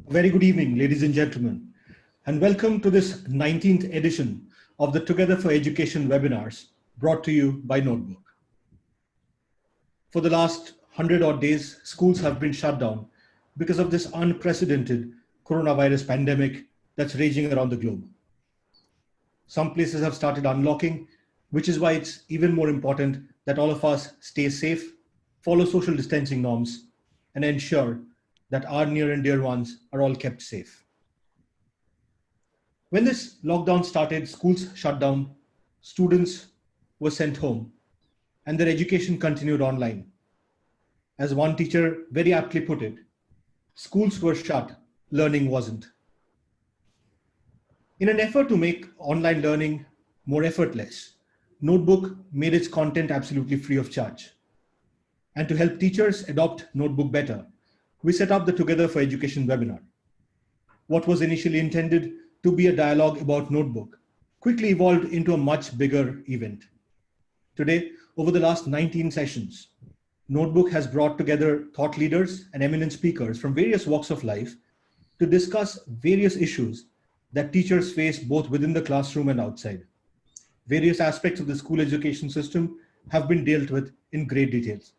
Very good evening, ladies and gentlemen, and welcome to this 19th edition of the Together for Education webinars brought to you by Notebook. For the last 100 odd days, schools have been shut down because of this unprecedented coronavirus pandemic that's raging around the globe. Some places have started unlocking, which is why it's even more important that all of us stay safe, follow social distancing norms, and ensure that our near and dear ones are all kept safe. When this lockdown started, schools shut down, students were sent home, and their education continued online. As one teacher very aptly put it, schools were shut, learning wasn't. In an effort to make online learning more effortless, Notebook made its content absolutely free of charge. And to help teachers adopt Notebook better, we set up the Together for Education webinar. What was initially intended to be a dialogue about Notebook quickly evolved into a much bigger event. Today, over the last 19 sessions, Notebook has brought together thought leaders and eminent speakers from various walks of life to discuss various issues that teachers face both within the classroom and outside. Various aspects of the school education system have been dealt with in great details.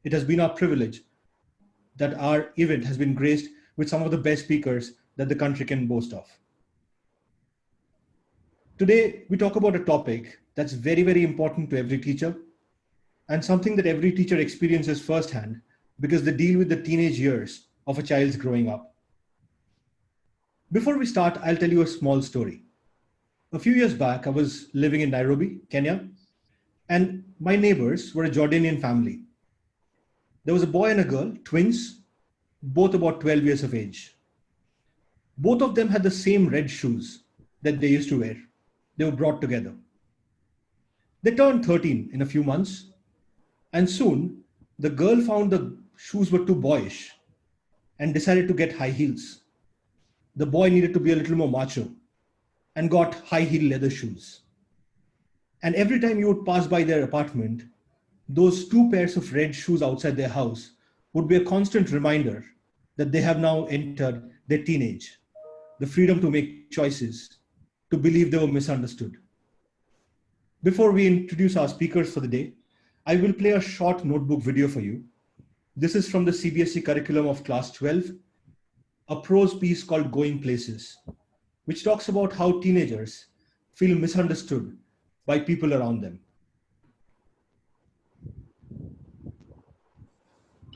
It has been our privilege that our event has been graced with some of the best speakers that the country can boast of. Today, we talk about a topic that's very, very important to every teacher and something that every teacher experiences firsthand because they deal with the teenage years of a child's growing up. Before we start, I'll tell you a small story. A few years back, I was living in Nairobi, Kenya, and my neighbors were a Jordanian family. There was a boy and a girl, twins, both about 12 years of age. Both of them had the same red shoes that they used to wear. They were brought together. They turned 13 in a few months, and soon the girl found the shoes were too boyish and decided to get high heels. The boy needed to be a little more macho and got high heel leather shoes. And every time you would pass by their apartment, those two pairs of red shoes outside their house would be a constant reminder that they have now entered their teenage, the freedom to make choices, to believe they were misunderstood. Before we introduce our speakers for the day, I will play a short Notebook video for you. This is from the CBSE curriculum of class 12, a prose piece called Going Places, which talks about how teenagers feel misunderstood by people around them.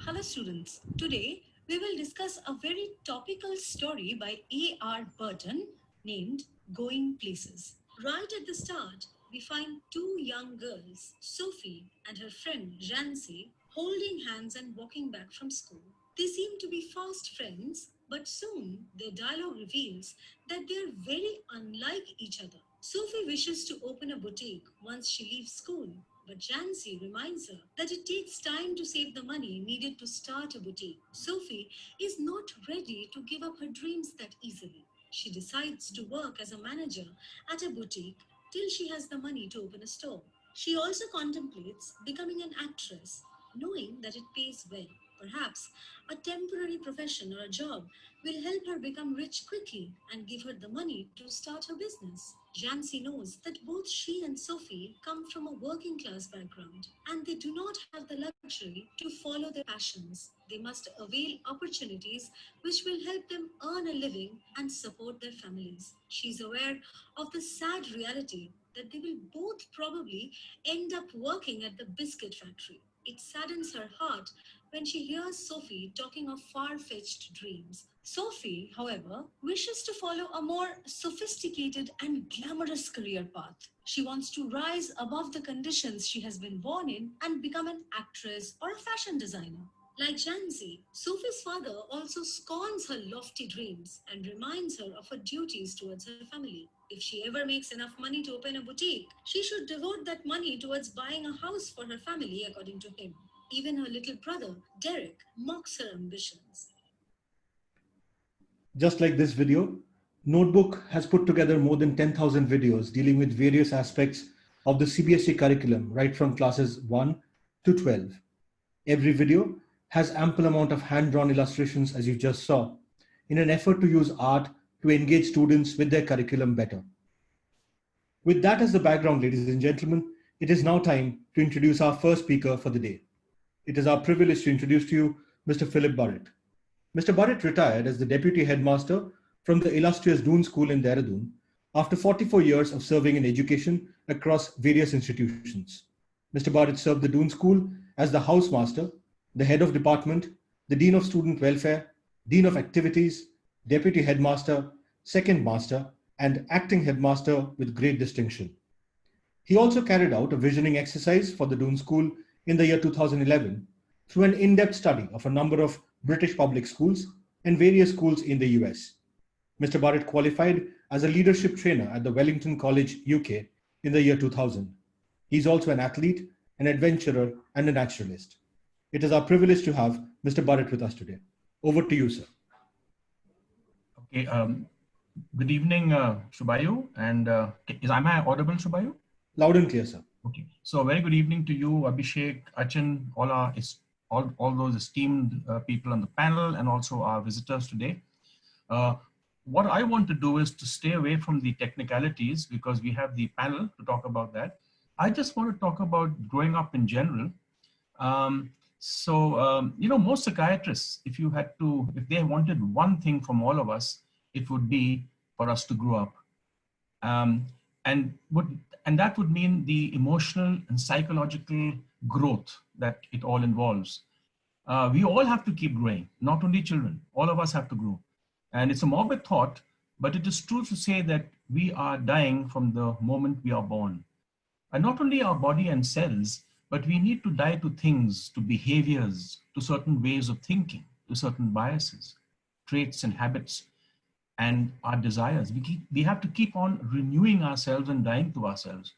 Hello students, today we will discuss a very topical story by A.R. Burton named Going Places. Right at the start, we find two young girls, Sophie and her friend Jancy, holding hands and walking back from school. They seem to be fast friends, but soon their dialogue reveals that they are very unlike each other. Sophie wishes to open a boutique once she leaves school, but Jancy reminds her that it takes time to save the money needed to start a boutique. Sophie is not ready to give up her dreams that easily. She decides to work as a manager at a boutique till she has the money to open a store. She also contemplates becoming an actress, knowing that it pays well. Perhaps a temporary profession or a job will help her become rich quickly and give her the money to start her business. Jancy knows that both she and Sophie come from a working class background and they do not have the luxury to follow their passions. They must avail opportunities which will help them earn a living and support their families. She is aware of the sad reality that they will both probably end up working at the biscuit factory. It saddens her heart when she hears Sophie talking of far-fetched dreams. Sophie, however, wishes to follow a more sophisticated and glamorous career path. She wants to rise above the conditions she has been born in and become an actress or a fashion designer. Like Jancy, Sophie's father also scorns her lofty dreams and reminds her of her duties towards her family. If she ever makes enough money to open a boutique, she should devote that money towards buying a house for her family, according to him. Even her little brother, Derek, mocks her ambitions. Just like this video, Notebook has put together more than 10,000 videos dealing with various aspects of the CBSE curriculum, right from classes 1 to 12. Every video has ample amount of hand-drawn illustrations, as you just saw, in an effort to use art to engage students with their curriculum better. With that as the background, ladies and gentlemen, it is now time to introduce our first speaker for the day. It is our privilege to introduce to you Mr. Philip Burrett. Mr. Burrett retired as the Deputy Headmaster from the illustrious Doon School in Dehradun after 44 years of serving in education across various institutions. Mr. Burrett served the Doon School as the Housemaster, the Head of Department, the Dean of Student Welfare, Dean of Activities, Deputy Headmaster, Second Master, and Acting Headmaster with great distinction. He also carried out a visioning exercise for the Doon School in the year 2011 through an in-depth study of a number of British public schools and various schools in the US. Mr. Burrett qualified as a leadership trainer at the Wellington College, UK in the year 2000. He's also an athlete, an adventurer, and a naturalist. It is our privilege to have Mr. Burrett with us today. Over to you, sir. Okay. Good evening, Shubayu. And am I audible, Shubayu? Loud and clear, sir. Okay. So very good evening to you, Abhishek, Achin, all those esteemed people on the panel, and also our visitors today. What I want to do is to stay away from the technicalities because we have the panel to talk about that. I just want to talk about growing up in general. Most psychiatrists, if they wanted one thing from all of us, it would be for us to grow up. And that would mean the emotional and psychological growth that it all involves. We all have to keep growing, not only children, all of us have to grow. And it's a morbid thought, but it is true to say that we are dying from the moment we are born. And not only our body and cells, but we need to die to things, to behaviors, to certain ways of thinking, to certain biases, traits and habits, and our desires. We have to keep on renewing ourselves and dying to ourselves.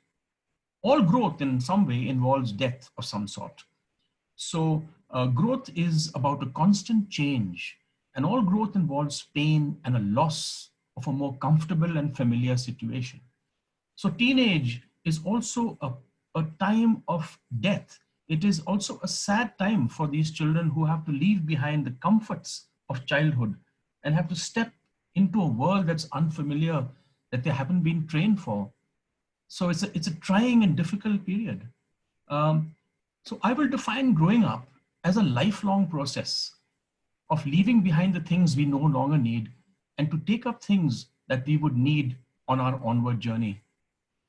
All growth in some way involves death of some sort. So growth is about a constant change, and all growth involves pain and a loss of a more comfortable and familiar situation. So teenage is also a time of death. It is also a sad time for these children who have to leave behind the comforts of childhood and have to step into a world that's unfamiliar, that they haven't been trained for. So it's a trying and difficult period. So I will define growing up as a lifelong process of leaving behind the things we no longer need and to take up things that we would need on our onward journey.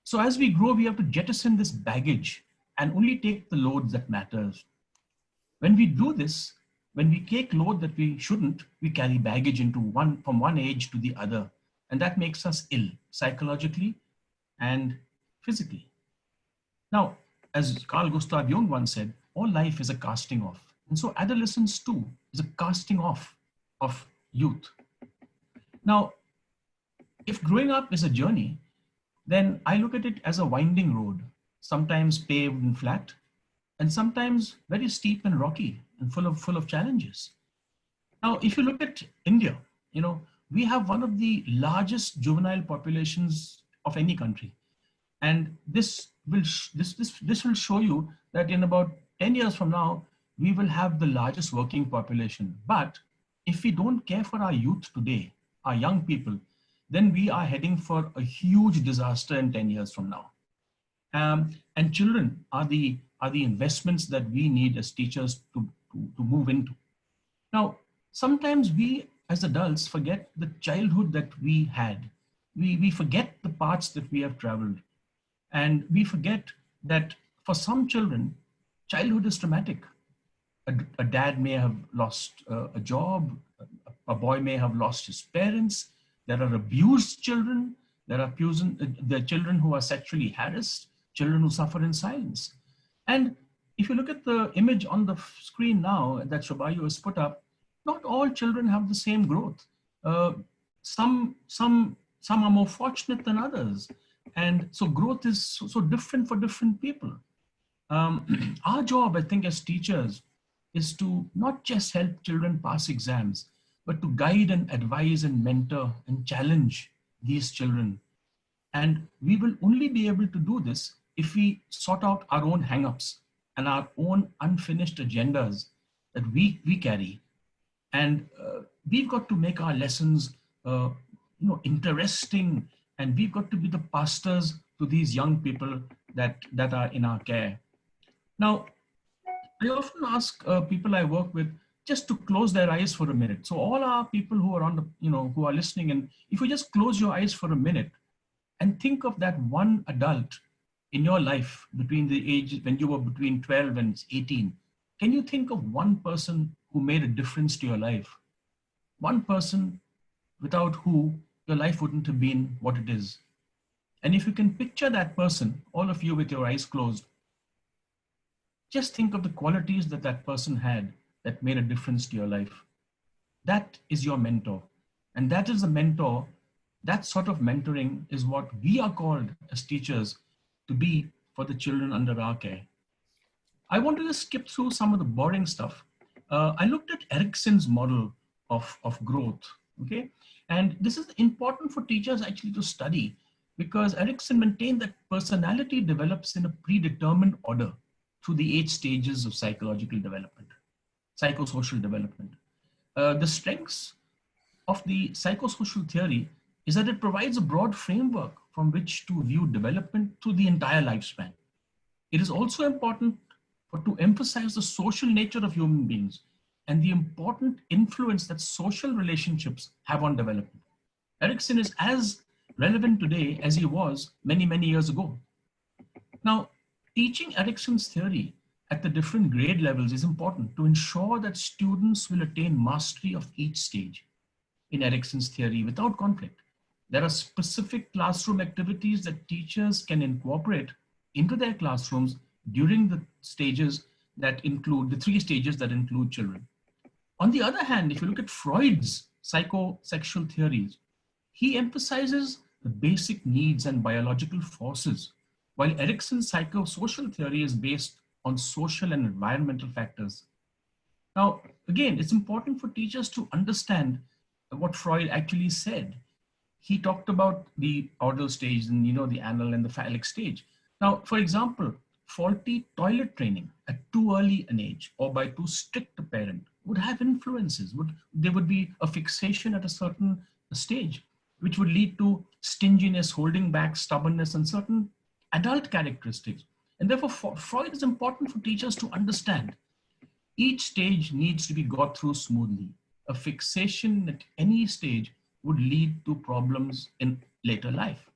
So as we grow, we have to jettison this baggage and only take the loads that matters. When we do this, when we take load that we shouldn't, we carry baggage from one age to the other. And that makes us ill psychologically and physically. Now, as Carl Gustav Jung once said, all life is a casting off. And so adolescence too is a casting off of youth. Now, if growing up is a journey, then I look at it as a winding road, sometimes paved and flat, and sometimes very steep and rocky and full of challenges. Now, if you look at India, we have one of the largest juvenile populations of any country. And this will show you that in about 10 years from now, we will have the largest working population. But if we don't care for our youth today, our young people, then we are heading for a huge disaster in 10 years from now. And children are the investments that we need as teachers to move into. Now, sometimes we as adults forget the childhood that we had. We forget the paths that we have traveled. And we forget that for some children, childhood is traumatic. A dad may have lost a job. A boy may have lost his parents. There are abused children. There are children who are sexually harassed, children who suffer in silence. And if you look at the image on the screen now that Shobayu has put up, not all children have the same growth. Some are more fortunate than others. And so growth is so different for different people. Our job, I think, as teachers is to not just help children pass exams, but to guide and advise and mentor and challenge these children. And we will only be able to do this if we sort out our own hang-ups and our own unfinished agendas that we carry. And we've got to make our lessons, interesting, and we've got to be the pastors to these young people that are in our care. Now, I often ask people I work with just to close their eyes for a minute. So all our people who are on the, who are listening, and if you just close your eyes for a minute and think of that one adult in your life between the age when you were between 12 and 18, can you think of one person who made a difference to your life? One person without who your life wouldn't have been what it is. And if you can picture that person, all of you with your eyes closed, just think of the qualities that that person had that made a difference to your life. That is your mentor. And that is the mentor. That sort of mentoring is what we are called as teachers to be for the children under our care. I want to just skip through some of the boring stuff. I looked at Erickson's model of growth, okay? And this is important for teachers actually to study because Erickson maintained that personality develops in a predetermined order through the 8 stages of psychological development, psychosocial development. The strengths of the psychosocial theory is that it provides a broad framework from which to view development through the entire lifespan. It is also important to emphasize the social nature of human beings and the important influence that social relationships have on development. Erickson is as relevant today as he was many, many years ago. Now, teaching Erickson's theory at the different grade levels is important to ensure that students will attain mastery of each stage in Erickson's theory without conflict. There are specific classroom activities that teachers can incorporate into their classrooms during the stages that include the 3 stages that include children. On the other hand, if you look at Freud's psychosexual theories, he emphasizes the basic needs and biological forces, while Erickson's psychosocial theory is based on social and environmental factors. Now, again, it's important for teachers to understand what Freud actually said. He talked about the oral stage and the anal and the phallic stage. Now, for example, faulty toilet training at too early an age or by too strict a parent would have influences. There would be a fixation at a certain stage, which would lead to stinginess, holding back, stubbornness, and certain adult characteristics. And therefore, Freud is important for teachers to understand. Each stage needs to be got through smoothly. A fixation at any stage would lead to problems in later life.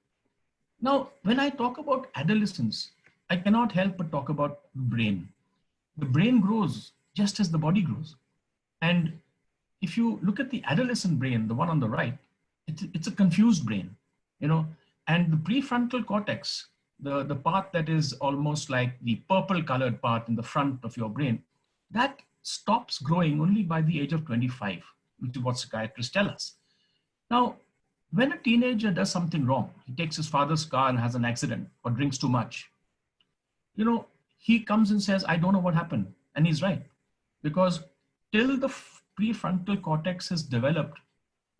Now, when I talk about adolescence, I cannot help but talk about the brain. The brain grows just as the body grows. And if you look at the adolescent brain, the one on the right, it's a confused brain, and the prefrontal cortex, the part that is almost like the purple colored part in the front of your brain, that stops growing only by the age of 25, which is what psychiatrists tell us. Now, when a teenager does something wrong, he takes his father's car and has an accident or drinks too much, he comes and says, I don't know what happened. And he's right. Because till the prefrontal cortex has developed,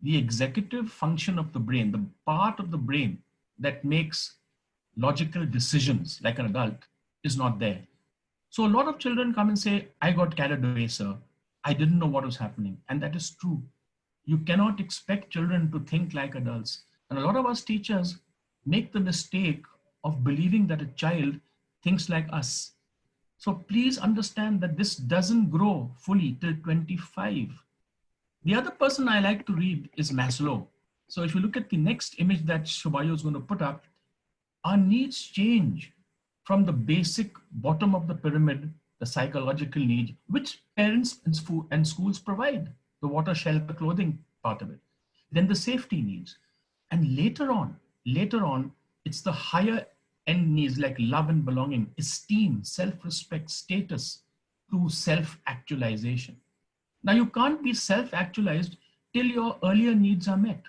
the executive function of the brain, the part of the brain that makes logical decisions like an adult, is not there. So a lot of children come and say, I got carried away, sir. I didn't know what was happening. And that is true. You cannot expect children to think like adults. And a lot of us teachers make the mistake of believing that a child thinks like us. So please understand that this doesn't grow fully till 25. The other person I like to read is Maslow. So if you look at the next image that Shobayo is going to put up, our needs change from the basic bottom of the pyramid, the psychological need, which parents and schools provide, the water, shelter, clothing part of it. Then the safety needs. And later on, it's the higher end needs like love and belonging, esteem, self-respect, status, to self-actualization. Now you can't be self-actualized till your earlier needs are met.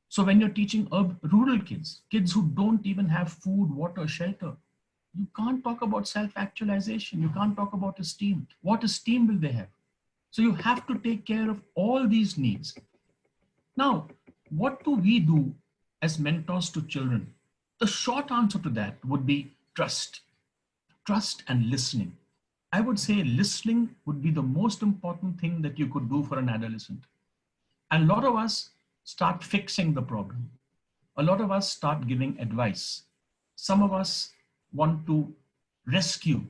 So when you're teaching rural kids who don't even have food, water, shelter, you can't talk about self-actualization. You can't talk about esteem. What esteem will they have? So you have to take care of all these needs. Now, what do we do as mentors to children? The short answer to that would be trust and listening. I would say listening would be the most important thing that you could do for an adolescent. And a lot of us start fixing the problem. A lot of us start giving advice. Some of us want to rescue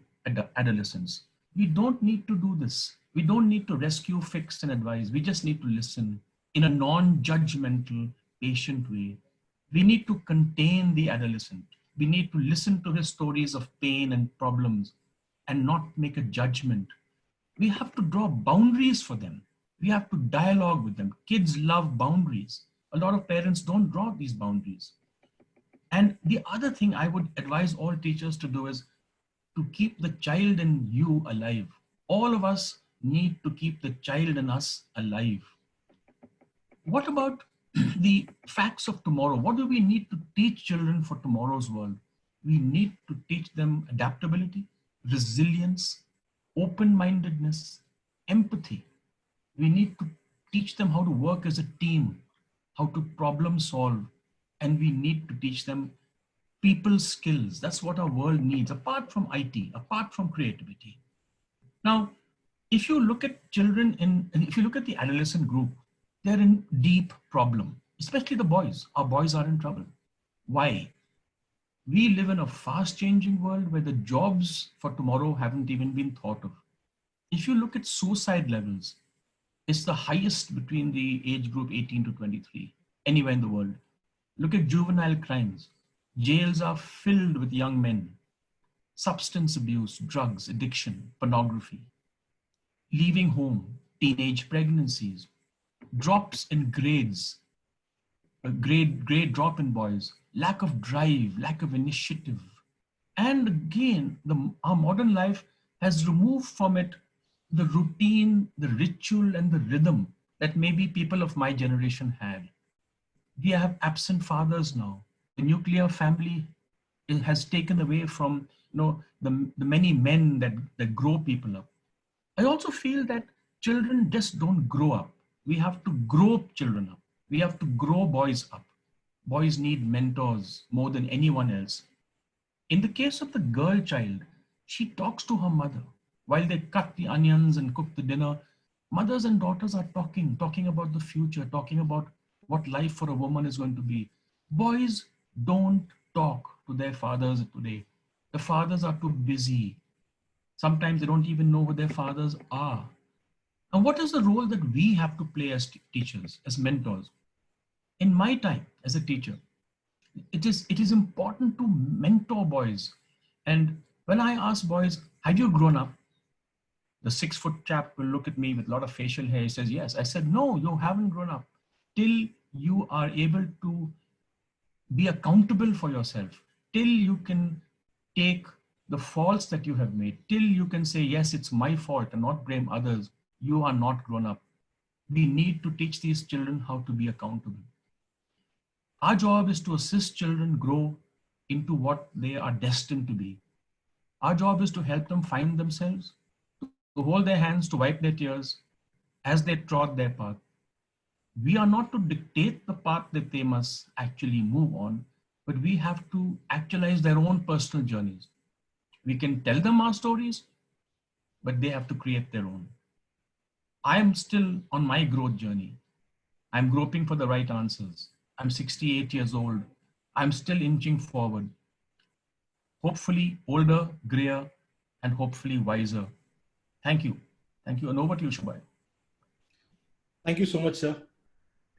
adolescents. We don't need to do this. We don't need to rescue, fix, and advise. We just need to listen in a non-judgmental, patient way. We need to contain the adolescent. We need to listen to his stories of pain and problems and not make a judgment. We have to draw boundaries for them. We have to dialogue with them. Kids love boundaries. A lot of parents don't draw these boundaries. And the other thing I would advise all teachers to do is to keep the child in you alive. All of us need to keep the child in us alive. What about the facts of tomorrow? What do we need to teach children for tomorrow's world? We need to teach them adaptability, resilience, open-mindedness, empathy. We need to teach them how to work as a team, how to problem solve, and we need to teach them people skills. That's what our world needs, apart from IT, apart from creativity. Now, if you look at children if you look at the adolescent group, they're in deep problem, especially the boys. Our boys are in trouble. Why? We live in a fast changing world where the jobs for tomorrow haven't even been thought of. If you look at suicide levels, it's the highest between the age group 18 to 23, anywhere in the world. Look at juvenile crimes. Jails are filled with young men. Substance abuse, drugs, addiction, pornography. Leaving home, teenage pregnancies, drops in grades, a grade drop in boys, lack of drive, lack of initiative. And again, our modern life has removed from it the routine, the ritual, and the rhythm that maybe people of my generation had. We have absent fathers now. The nuclear family has taken away from the many men that grow people up. I also feel that children just don't grow up. We have to grow children up. We have to grow boys up. Boys need mentors more than anyone else. In the case of the girl child, she talks to her mother. While they cut the onions and cook the dinner, mothers and daughters are talking about the future, talking about what life for a woman is going to be. Boys don't talk to their fathers today. The fathers are too busy. Sometimes they don't even know who their fathers are. And what is the role that we have to play as teachers, as mentors? In my time as a teacher, it is important to mentor boys. And when I ask boys, have you grown up? The 6-foot chap will look at me with a lot of facial hair. He says, yes. I said, no, you haven't grown up. Till you are able to be accountable for yourself, till you can take the faults that you have made, till you can say, yes, it's my fault and not blame others, you are not grown up. We need to teach these children how to be accountable. Our job is to assist children grow into what they are destined to be. Our job is to help them find themselves, to hold their hands, to wipe their tears as they trod their path. We are not to dictate the path that they must actually move on, but we have to actualize their own personal journeys. We can tell them our stories, but they have to create their own. I am still on my growth journey. I'm groping for the right answers. I'm 68 years old. I'm still inching forward. Hopefully older, grayer, and hopefully wiser. Thank you. Thank you. And over to you, Shubhai. Thank you so much, sir.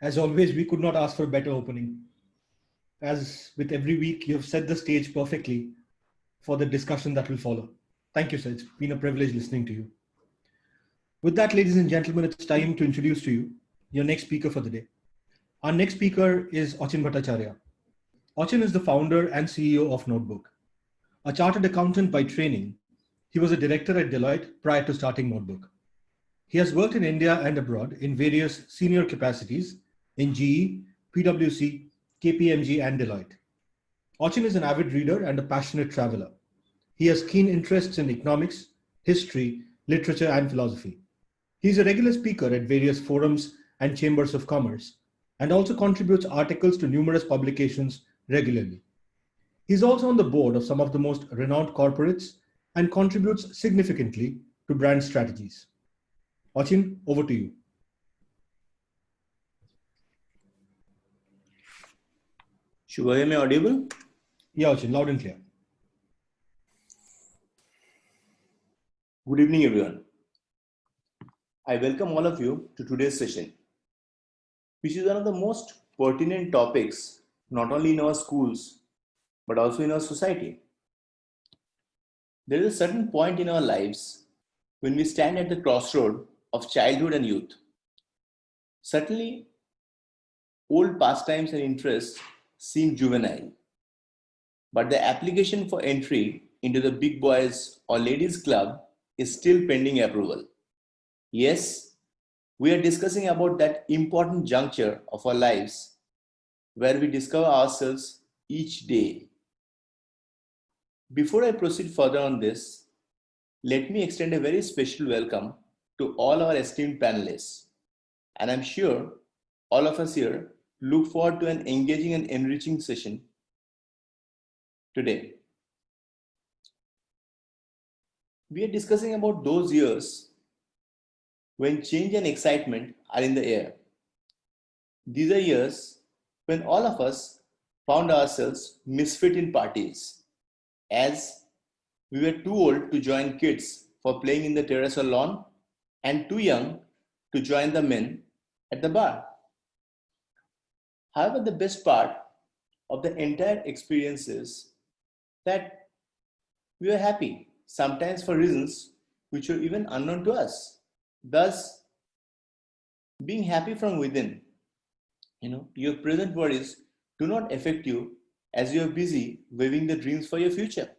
As always, we could not ask for a better opening. As with every week, you have set the stage perfectly for the discussion that will follow. Thank you, sir. It's been a privilege listening to you. With that, ladies and gentlemen, it's time to introduce to you your next speaker for the day. Our next speaker is Achin Bhattacharya. Achin is the founder and CEO of Notebook. A chartered accountant by training, he was a director at Deloitte prior to starting Notebook. He has worked in India and abroad in various senior capacities in GE, PwC, KPMG, and Deloitte. Achin is an avid reader and a passionate traveler. He has keen interests in economics, history, literature, and philosophy. He is a regular speaker at various forums and chambers of commerce, and also contributes articles to numerous publications regularly. He is also on the board of some of the most renowned corporates and contributes significantly to brand strategies. Achin, over to you. Shubha, am I audible? Yeah, Achin, loud and clear. Good evening, everyone. I welcome all of you to today's session, which is one of the most pertinent topics, not only in our schools, but also in our society. There is a certain point in our lives when we stand at the crossroad of childhood and youth. Certainly, old pastimes and interests seem juvenile, but the application for entry into the big boys or ladies club is still pending approval. Yes, we are discussing about that important juncture of our lives where we discover ourselves each day. Before I proceed further on this, let me extend a very special welcome to all our esteemed panelists. And I'm sure all of us here look forward to an engaging and enriching session today. We are discussing about those years when change and excitement are in the air. These are years when all of us found ourselves misfit in parties, as we were too old to join kids for playing in the terrace or lawn and too young to join the men at the bar. However, the best part of the entire experience is that we were happy, sometimes for reasons which were even unknown to us. Thus, being happy from within, your present worries do not affect you as you are busy weaving the dreams for your future.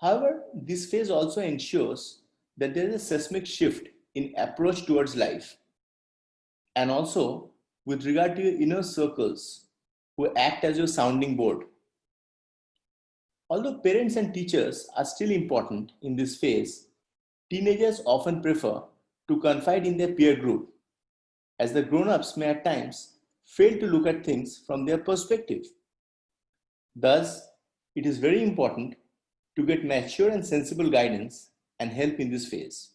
However, this phase also ensures that there is a seismic shift in approach towards life, and also with regard to your inner circles who act as your sounding board. Although parents and teachers are still important in this phase, teenagers often prefer to confide in their peer group, as the grown-ups may at times fail to look at things from their perspective. Thus, it is very important to get mature and sensible guidance and help in this phase.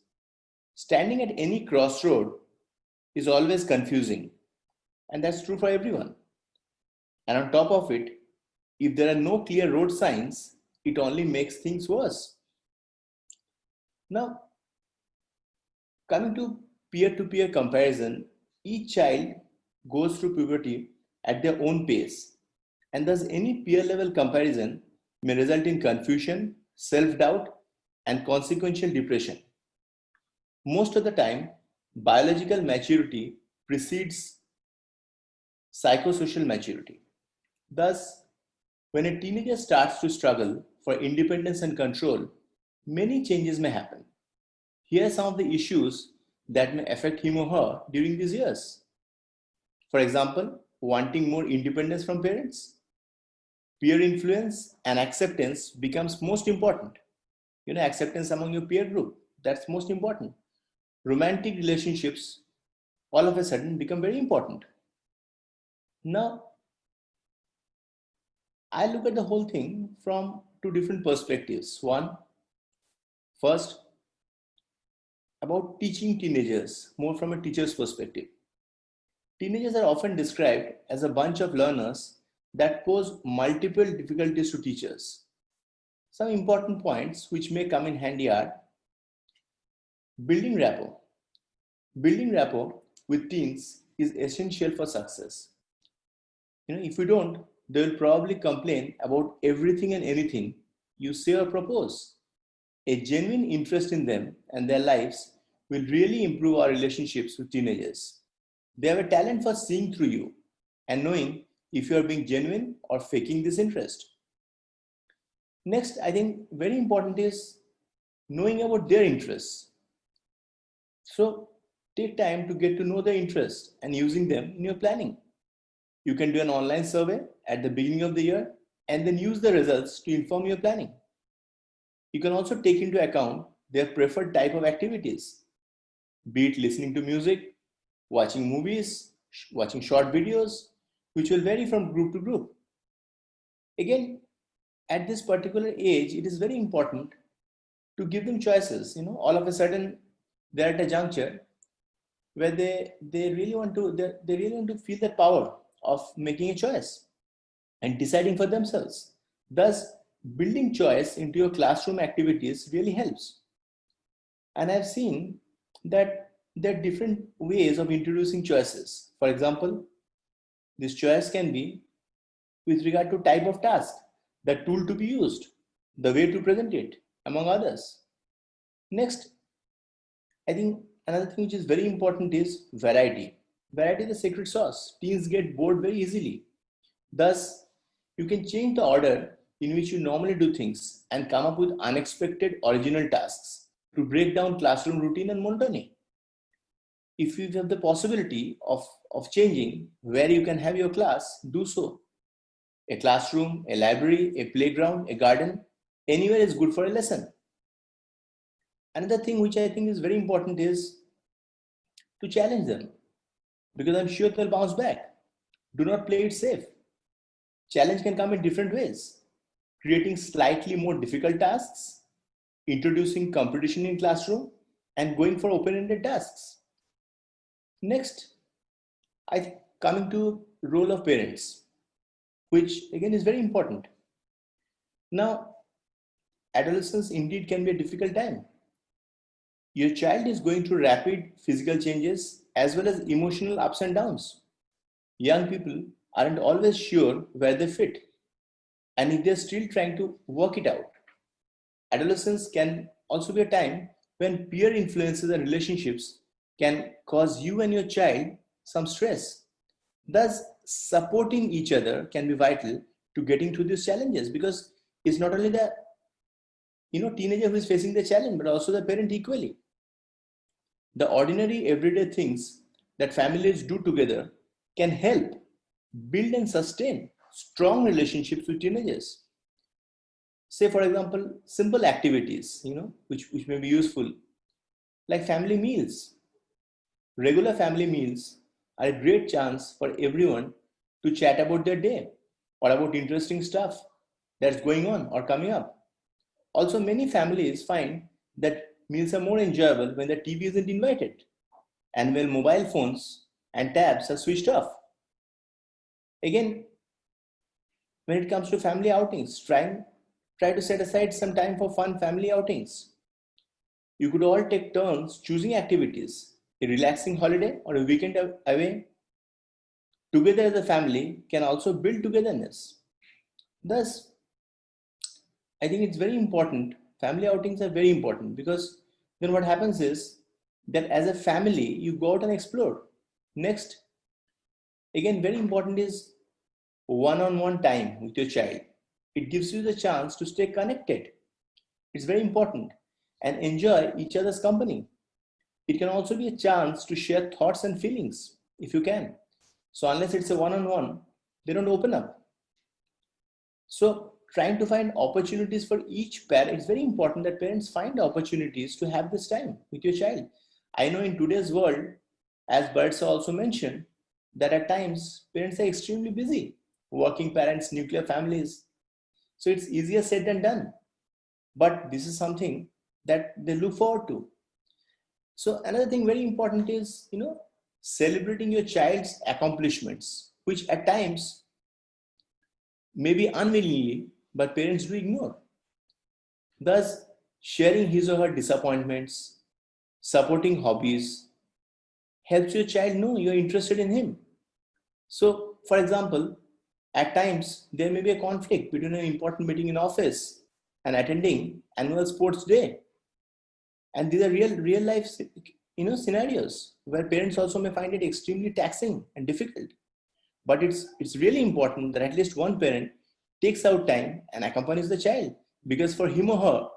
Standing at any crossroad is always confusing, and that's true for everyone. And on top of it, if there are no clear road signs, it only makes things worse. Now, coming to peer-to-peer comparison, each child goes through puberty at their own pace, and thus any peer-level comparison may result in confusion, self-doubt, and consequential depression. Most of the time, biological maturity precedes psychosocial maturity. Thus, when a teenager starts to struggle for independence and control, many changes may happen. Here are some of the issues that may affect him or her during these years. For example, wanting more independence from parents. Peer influence and acceptance becomes most important. Acceptance among your peer group, that's most important. Romantic relationships all of a sudden become very important. Now, I look at the whole thing from two different perspectives. One, first, about teaching teenagers, more from a teacher's perspective. Teenagers are often described as a bunch of learners that pose multiple difficulties to teachers. Some important points which may come in handy are building rapport. Building rapport with teens is essential for success. If you don't, they will probably complain about everything and anything you say or propose. A genuine interest in them and their lives will really improve our relationships with teenagers. They have a talent for seeing through you and knowing if you are being genuine or faking this interest. Next, I think very important is knowing about their interests. So take time to get to know their interests and using them in your planning. You can do an online survey at the beginning of the year and then use the results to inform your planning. You can also take into account their preferred type of activities, be it listening to music, watching movies, watching short videos, which will vary from group to group. Again, at this particular age, it is very important to give them choices. All of a sudden they're at a juncture where they really want to they really want to feel the power of making a choice and deciding for themselves. Thus, building choice into your classroom activities really helps. And I've seen that there are different ways of introducing choices. For example, this choice can be with regard to type of task, the tool to be used, the way to present it, among others. Next, I think another thing which is very important is variety. Variety is the secret sauce. Teens get bored very easily. Thus, you can change the order in which you normally do things and come up with unexpected original tasks to break down classroom routine and monotony. If you have the possibility of changing where you can have your class, do so. A classroom, a library, a playground, a garden, anywhere is good for a lesson. Another thing which I think is very important is to challenge them, because I'm sure they'll bounce back. Do not play it safe. Challenge can come in different ways. Creating slightly more difficult tasks, introducing competition in classroom, and going for open-ended tasks. Next, I think coming to role of parents, which again is very important. Now, adolescence indeed can be a difficult time. Your child is going through rapid physical changes as well as emotional ups and downs. Young people aren't always sure where they fit, and if they're still trying to work it out. Adolescence can also be a time when peer influences and relationships can cause you and your child some stress. Thus, supporting each other can be vital to getting through these challenges, because it's not only the teenager who is facing the challenge, but also the parent equally. The ordinary everyday things that families do together can help build and sustain strong relationships with teenagers. Say, for example, simple activities, which may be useful, like family meals. Regular family meals are a great chance for everyone to chat about their day or about interesting stuff that's going on or coming up. Also, many families find that meals are more enjoyable when the TV isn't invited and when mobile phones and tabs are switched off. Again, when it comes to family outings, try to set aside some time for fun family outings. You could all take turns choosing activities, a relaxing holiday or a weekend away. Together as a family can also build togetherness. Thus, I think it's very important. Family outings are very important, because then what happens is that as a family, you go out and explore. Next, again, very important is one-on-one time with your child. It gives you the chance to stay connected. It's very important, and enjoy each other's company. It can also be a chance to share thoughts and feelings if you can. So unless it's a one-on-one, they don't open up. So trying to find opportunities for each parent, it's very important that parents find opportunities to have this time with your child. I know in today's world, as Birds also mentioned, that at times parents are extremely busy, working parents, nuclear families. So it's easier said than done. But this is something that they look forward to. So another thing very important is, celebrating your child's accomplishments, which at times maybe unwillingly, but parents do ignore. Thus, sharing his or her disappointments, supporting hobbies, helps your child know you're interested in him. So, for example, at times there may be a conflict between an important meeting in office and attending annual sports day. And these are real life scenarios where parents also may find it extremely taxing and difficult. But it's really important that at least one parent takes out time and accompanies the child, because for him or her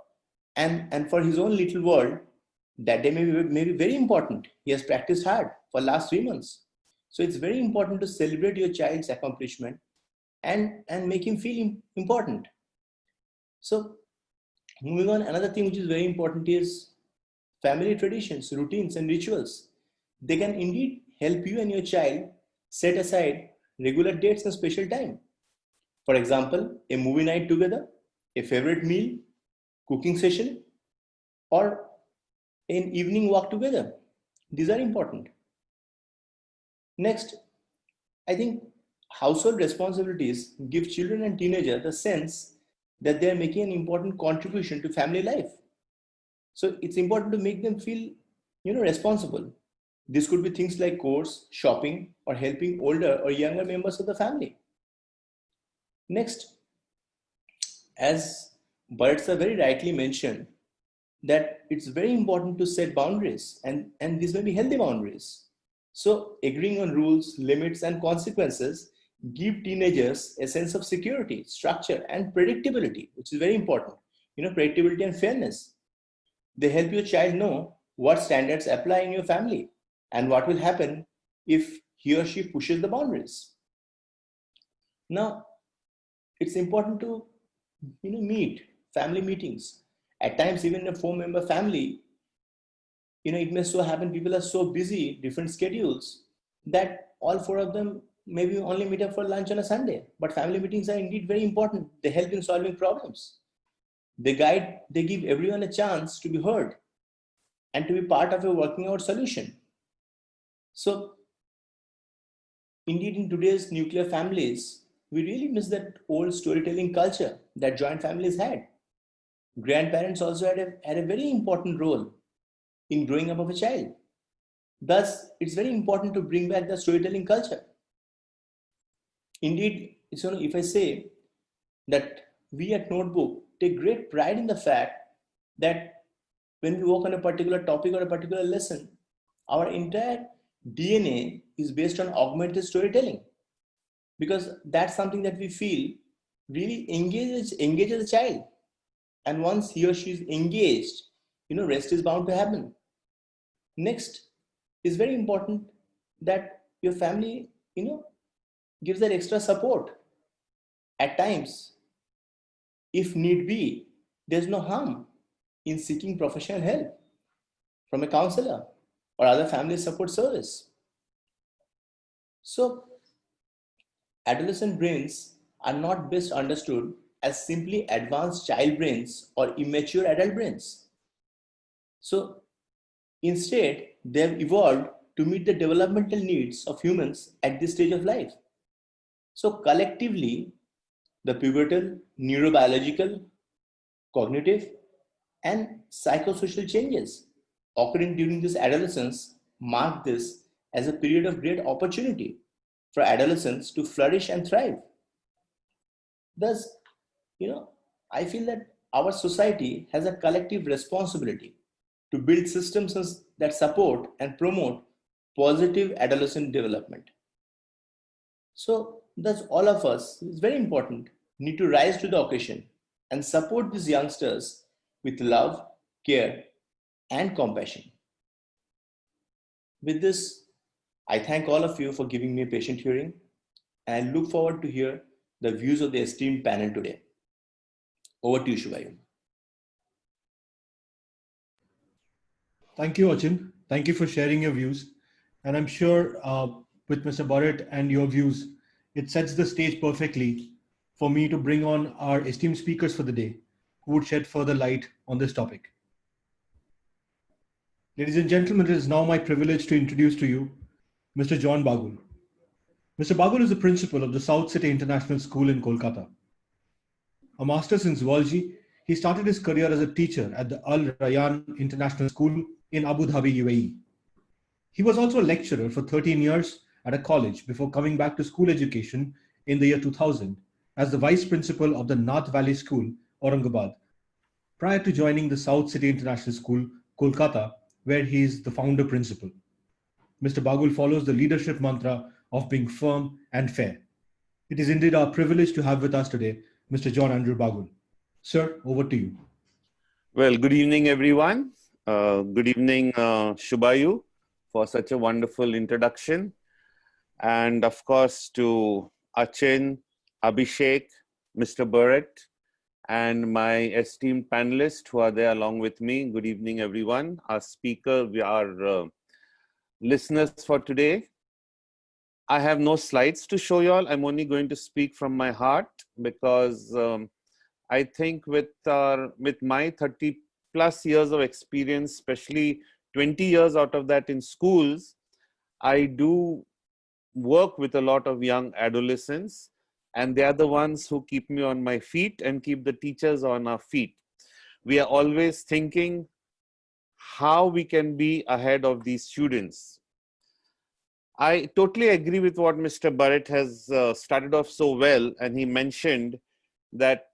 and for his own little world, that day may be very important. He has practiced hard for last 3 months. So it's very important to celebrate your child's accomplishment and make him feel important. So moving on, another thing which is very important is family traditions, routines, and rituals. They can indeed help you and your child set aside regular dates and special time. For example, a movie night together, a favorite meal, cooking session, or an evening walk together. These are important. Next, I think household responsibilities give children and teenagers the sense that they are making an important contribution to family life. So it's important to make them feel, responsible. This could be things like chores, shopping, or helping older or younger members of the family. Next, as Bharat very rightly mentioned, that it's very important to set boundaries, and these may be healthy boundaries. So agreeing on rules, limits, and consequences give teenagers a sense of security, structure, and predictability, which is very important. Predictability and fairness. They help your child know what standards apply in your family and what will happen if he or she pushes the boundaries. Now, it's important to meet family meetings. At times, even in a four-member family, it may so happen people are so busy, different schedules, that all four of them maybe only meet up for lunch on a Sunday. But family meetings are indeed very important. They help in solving problems. They give everyone a chance to be heard and to be part of a working out solution. So, indeed, in today's nuclear families, we really miss that old storytelling culture that joint families had. Grandparents also had a very important role in growing up of a child. Thus, it's very important to bring back the storytelling culture. Indeed, if I say that we at Notebook take great pride in the fact that when we work on a particular topic or a particular lesson, our entire DNA is based on augmented storytelling, because that's something that we feel really engages the child. And once he or she is engaged, rest is bound to happen. Next is very important that your family, gives that extra support. At times, if need be, there's no harm in seeking professional help from a counselor or other family support service. So, adolescent brains are not best understood as simply advanced child brains or immature adult brains. So, instead, they have evolved to meet the developmental needs of humans at this stage of life. So, collectively, the pivotal neurobiological, cognitive, and psychosocial changes occurring during this adolescence mark this as a period of great opportunity for adolescents to flourish and thrive. Thus, I feel that our society has a collective responsibility to build systems that support and promote positive adolescent development. So, thus, all of us, it's very important, need to rise to the occasion and support these youngsters with love, care, and compassion. With this, I thank all of you for giving me a patient hearing, and I look forward to hear the views of the esteemed panel today. Over to you, Shubhayu. Thank you, Achin. Thank you for sharing your views. And I'm sure with Mr. Bharat and your views, it sets the stage perfectly for me to bring on our esteemed speakers for the day, who would shed further light on this topic. Ladies and gentlemen, it is now my privilege to introduce to you Mr. John Bagul. Mr. Bagul is the principal of the South City International School in Kolkata. A master's in zoology, he started his career as a teacher at the Al Rayyan International School in Abu Dhabi, UAE. He was also a lecturer for 13 years at a college before coming back to school education in the year 2000 as the vice principal of the Nath Valley School, Aurangabad, prior to joining the South City International School, Kolkata, where he is the founder principal. Mr. Bagul follows the leadership mantra of being firm and fair. It is indeed our privilege to have with us today Mr. John Andrew Bagul. Sir, over to you. Well, good evening, everyone. Good evening, Shubhayu, for such a wonderful introduction. And of course, to Achin, Abhishek, Mr. Bharat, and my esteemed panelists who are there along with me. Good evening, everyone. Our speaker, our listeners for today. I have no slides to show you all. I'm only going to speak from my heart because I think with my 30 plus years of experience, especially 20 years out of that in schools, I do work with a lot of young adolescents, and they are the ones who keep me on my feet and keep the teachers on our feet. We are always thinking how we can be ahead of these students. I totally agree with what Mr. Barrett has started off so well, and he mentioned that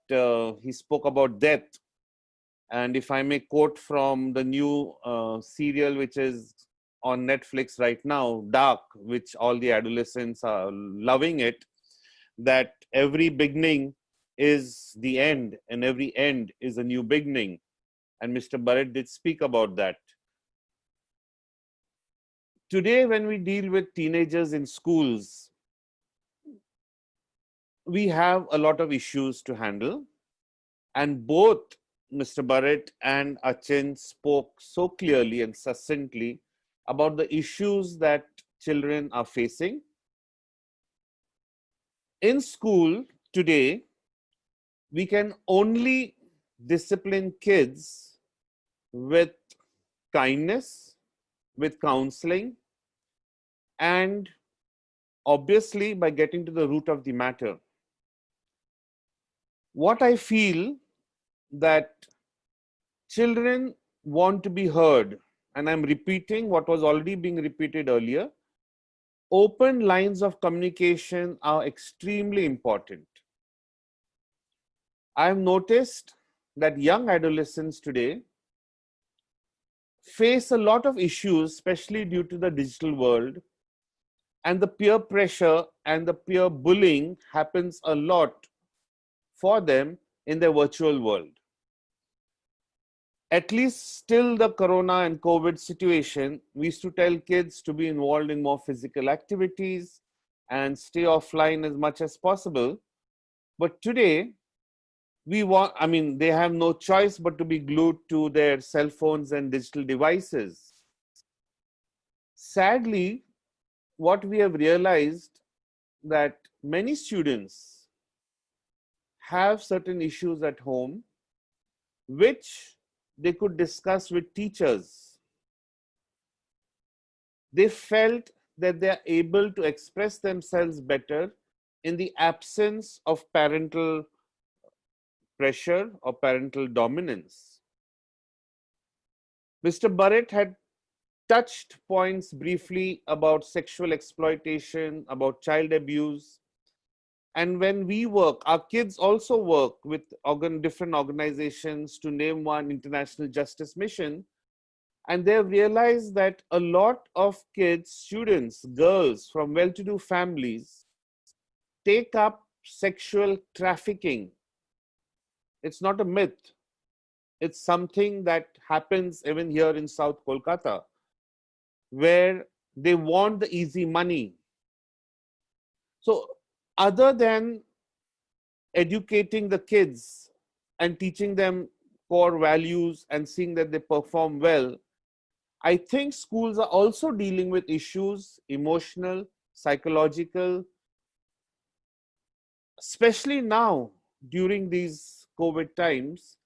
he spoke about death. And if I may quote from the new serial, which is on Netflix right now, Dark, which all the adolescents are loving it, that every beginning is the end and every end is a new beginning. And Mr. Barrett did speak about that. Today, when we deal with teenagers in schools, we have a lot of issues to handle. And both Mr. Barrett and Achin spoke so clearly and succinctly about the issues that children are facing. In school today, we can only discipline kids with kindness, with counseling, and obviously by getting to the root of the matter. What I feel that children want to be heard, and I'm repeating what was already being repeated earlier. Open lines of communication are extremely important. I've noticed that young adolescents today face a lot of issues, especially due to the digital world, and the peer pressure and the peer bullying happens a lot for them in their virtual world. At least till the corona and COVID situation, we used to tell kids to be involved in more physical activities and stay offline as much as possible. But today, they have no choice but to be glued to their cell phones and digital devices. Sadly, what we have realized that many students have certain issues at home which they could discuss with teachers. They felt that they are able to express themselves better in the absence of parental pressure or parental dominance. Mr. Barrett had touched points briefly about sexual exploitation, about child abuse. And when we work, our kids also work with different organizations, to name one, International Justice Mission. And they've realized that a lot of kids, students, girls from well-to-do families take up sexual trafficking. It's not a myth. It's something that happens even here in South Kolkata, where they want the easy money. So other than educating the kids and teaching them core values and seeing that they perform well, I think schools are also dealing with issues, emotional, psychological, especially now during these COVID times,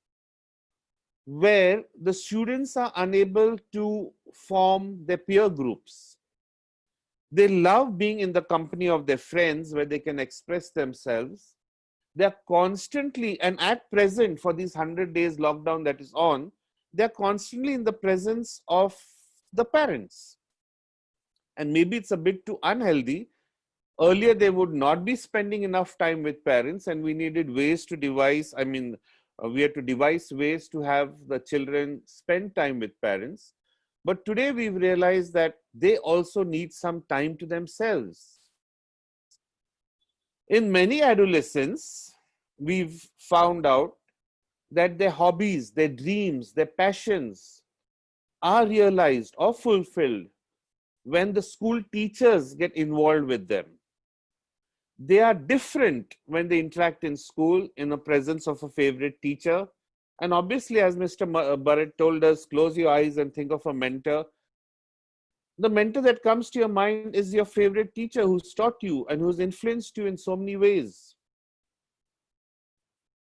where the students are unable to form their peer groups. They love being in the company of their friends where they can express themselves. They're constantly, and at present for these 100 days lockdown that is on, they're constantly in the presence of the parents. And maybe it's a bit too unhealthy. Earlier, they would not be spending enough time with parents, and we needed ways to devise, we had to devise ways to have the children spend time with parents. But today we've realized that they also need some time to themselves. In many adolescents, we've found out that their hobbies, their dreams, their passions are realized or fulfilled when the school teachers get involved with them. They are different when they interact in school in the presence of a favorite teacher. And obviously, as Mr. Barrett told us, close your eyes and think of a mentor. The mentor that comes to your mind is your favorite teacher who's taught you and who's influenced you in so many ways.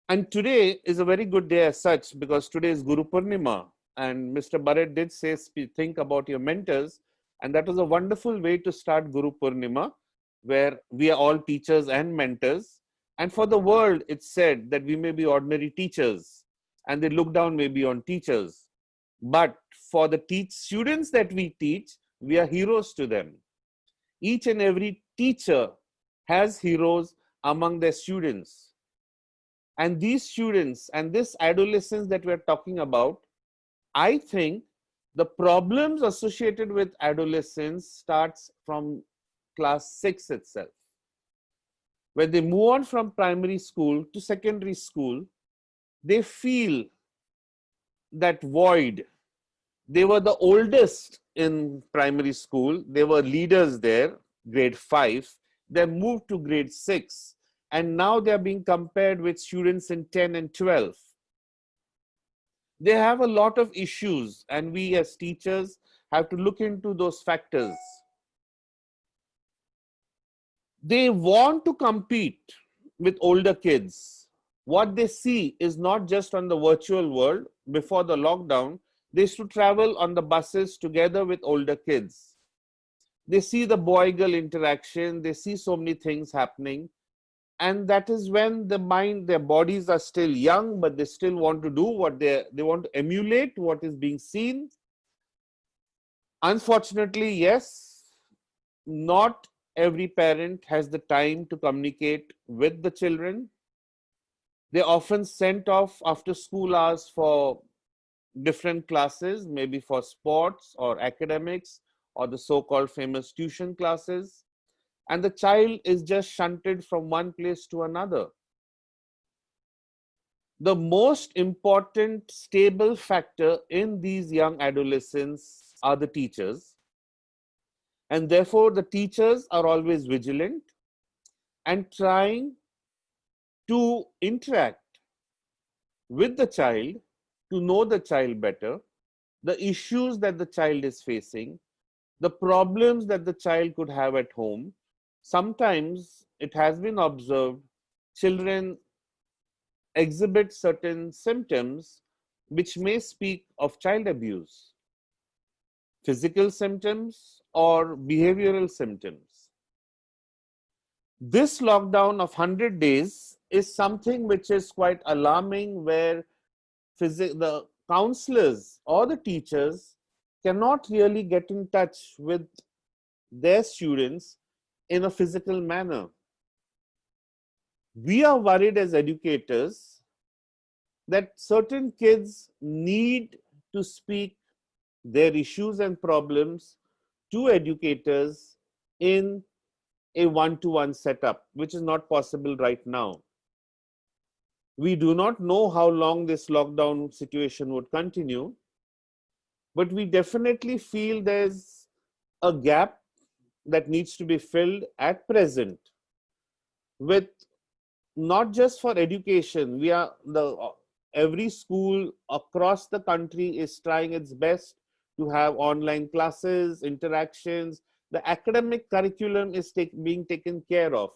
And today is a very good day as such, because today is Guru Purnima. And Mr. Barrett did say, think about your mentors. And that was a wonderful way to start Guru Purnima, where we are all teachers and mentors. And for the world, it's said that we may be ordinary teachers and they look down maybe on teachers. But for the students that we teach, we are heroes to them. Each and every teacher has heroes among their students. And these students and this adolescence that we're talking about, I think the problems associated with adolescence starts from class 6 itself. When they move on from primary school to secondary school, they feel that void. They were the oldest in primary school. They were leaders there, grade 5. They moved to grade 6. And now they're being compared with students in 10 and 12. They have a lot of issues, and we as teachers have to look into those factors. They want to compete with older kids. What they see is not just on the virtual world. Before the lockdown, they used to travel on the buses together with older kids. They see the boy-girl interaction. They see so many things happening. And that is when the mind, their bodies are still young, but they still want to do what they want to emulate what is being seen. Unfortunately, yes, not every parent has the time to communicate with the children. They're often sent off after school hours for different classes, maybe for sports or academics or the so-called famous tuition classes. And the child is just shunted from one place to another. The most important stable factor in these young adolescents are the teachers. And therefore, the teachers are always vigilant and trying to interact with the child, to know the child better, the issues that the child is facing, the problems that the child could have at home. Sometimes it has been observed children exhibit certain symptoms which may speak of child abuse, physical symptoms or behavioral symptoms. This lockdown of 100 days is something which is quite alarming, where the counselors or the teachers cannot really get in touch with their students in a physical manner. We are worried as educators that certain kids need to speak their issues and problems to educators in a one-to-one setup, which is not possible right now. We do not know how long this lockdown situation would continue, but we definitely feel there's a gap that needs to be filled at present with not just for education. Every school across the country is trying its best to have online classes, interactions. The academic curriculum is being taken care of.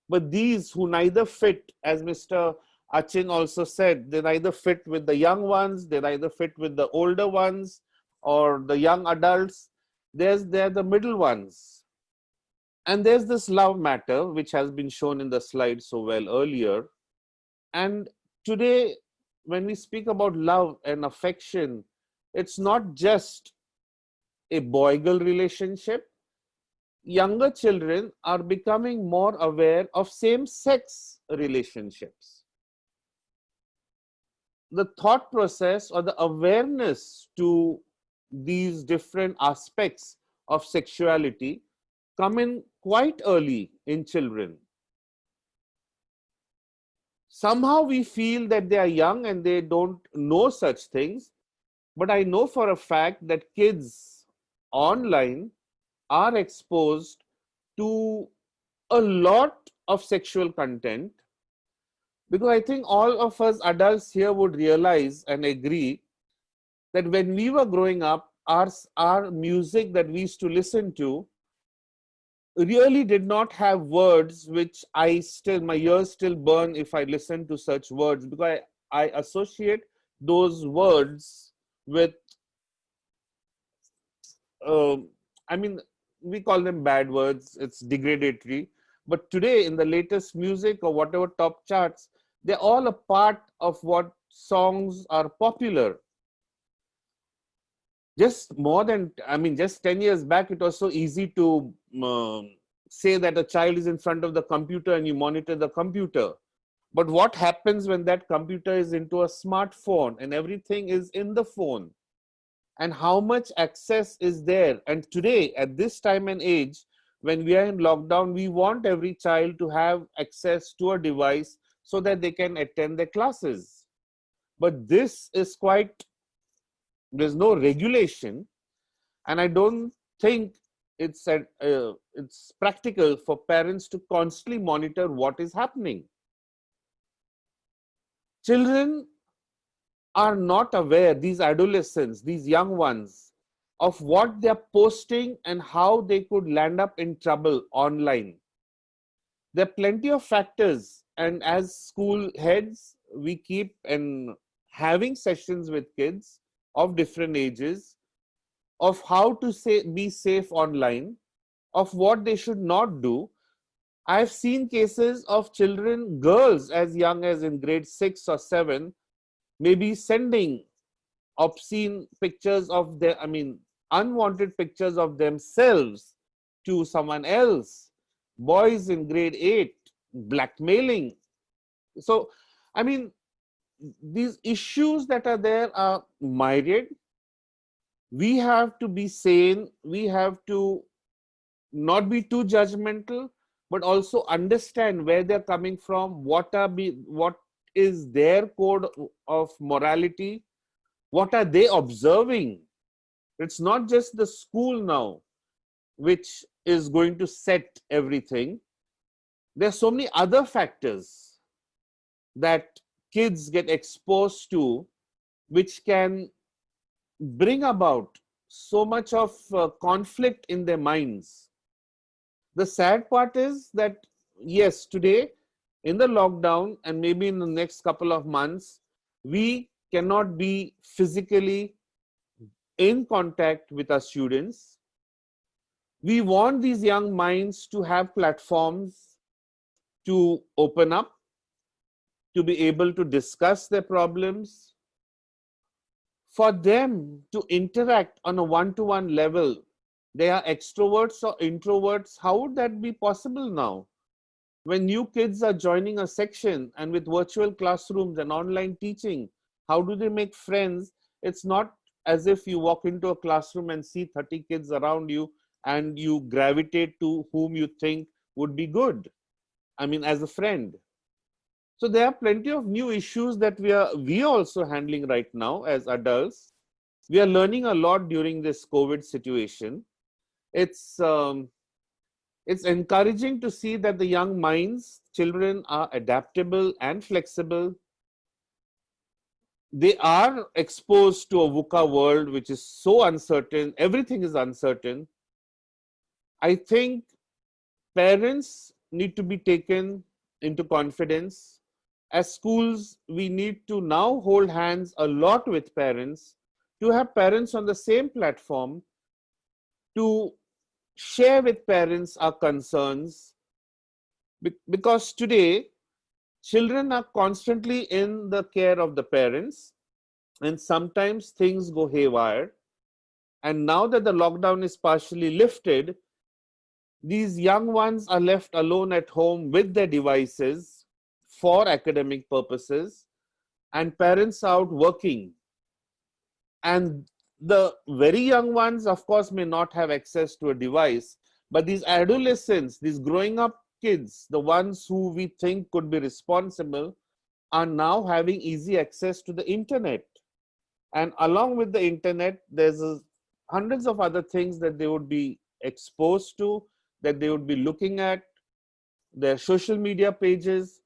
But these who neither fit, as Mr. Achin also said, they neither fit with the young ones, they neither fit with the older ones or the young adults. They're the middle ones. And there's this love matter, which has been shown in the slide so well earlier. And today, when we speak about love and affection, it's not just a boy-girl relationship. Younger children are becoming more aware of same-sex relationships. The thought process or the awareness to these different aspects of sexuality come in quite early in children. Somehow we feel that they are young and they don't know such things, but I know for a fact that kids online are exposed to a lot of sexual content, because I think all of us adults here would realize and agree that when we were growing up, our music that we used to listen to really did not have words which my ears still burn if I listen to such words, because I associate those words with, um, I mean, we call them bad words, it's degradatory. But today, in the latest music or whatever top charts, they're all a part of what songs are popular. Just more than, I mean, just 10 years back, it was so easy to say that a child is in front of the computer and you monitor the computer. But what happens when that computer is into a smartphone and everything is in the phone? And how much access is there? And today, at this time and age, when we are in lockdown, we want every child to have access to a device so that they can attend their classes. But this is quite, there's no regulation, and I don't think it's practical for parents to constantly monitor what is happening. Children are not aware, these adolescents, these young ones, of what they're posting and how they could land up in trouble online. There are plenty of factors, and as school heads, we keep having sessions with kids of different ages of how to be safe online, of what they should not do. I've seen cases of children, girls as young as in grade 6 or 7, maybe sending obscene pictures of unwanted pictures of themselves to someone else. Boys in grade 8, blackmailing. So, I mean, these issues that are there are myriad. We have to be sane. We have to not be too judgmental, but also understand where they're coming from, what is their code of morality, what are they observing. It's not just the school now which is going to set everything. There's so many other factors that kids get exposed to which can bring about so much of conflict in their minds. The sad part is that, yes, today in the lockdown and maybe in the next couple of months, we cannot be physically in contact with our students. We want these young minds to have platforms to open up, to be able to discuss their problems, for them to interact on a one-to-one level. They are extroverts or introverts. How would that be possible now? When new kids are joining a section and with virtual classrooms and online teaching, how do they make friends? It's not as if you walk into a classroom and see 30 kids around you and you gravitate to whom you think would be good. I mean, as a friend. So there are plenty of new issues that we are also handling right now as adults. We are learning a lot during this COVID situation. It's encouraging to see that the young minds, children, are adaptable and flexible. They are exposed to a VUCA world which is so uncertain. Everything is uncertain. I think parents need to be taken into confidence. As schools, we need to now hold hands a lot with parents, to have parents on the same platform, to share with parents our concerns. Because today, children are constantly in the care of the parents, and sometimes things go haywire. And now that the lockdown is partially lifted, these young ones are left alone at home with their devices for academic purposes, and parents are out working. And the very young ones, of course, may not have access to a device, but these adolescents, these growing up kids, the ones who we think could be responsible, are now having easy access to the internet. And along with the internet, there's hundreds of other things that they would be exposed to, that they would be looking at, their social media pages.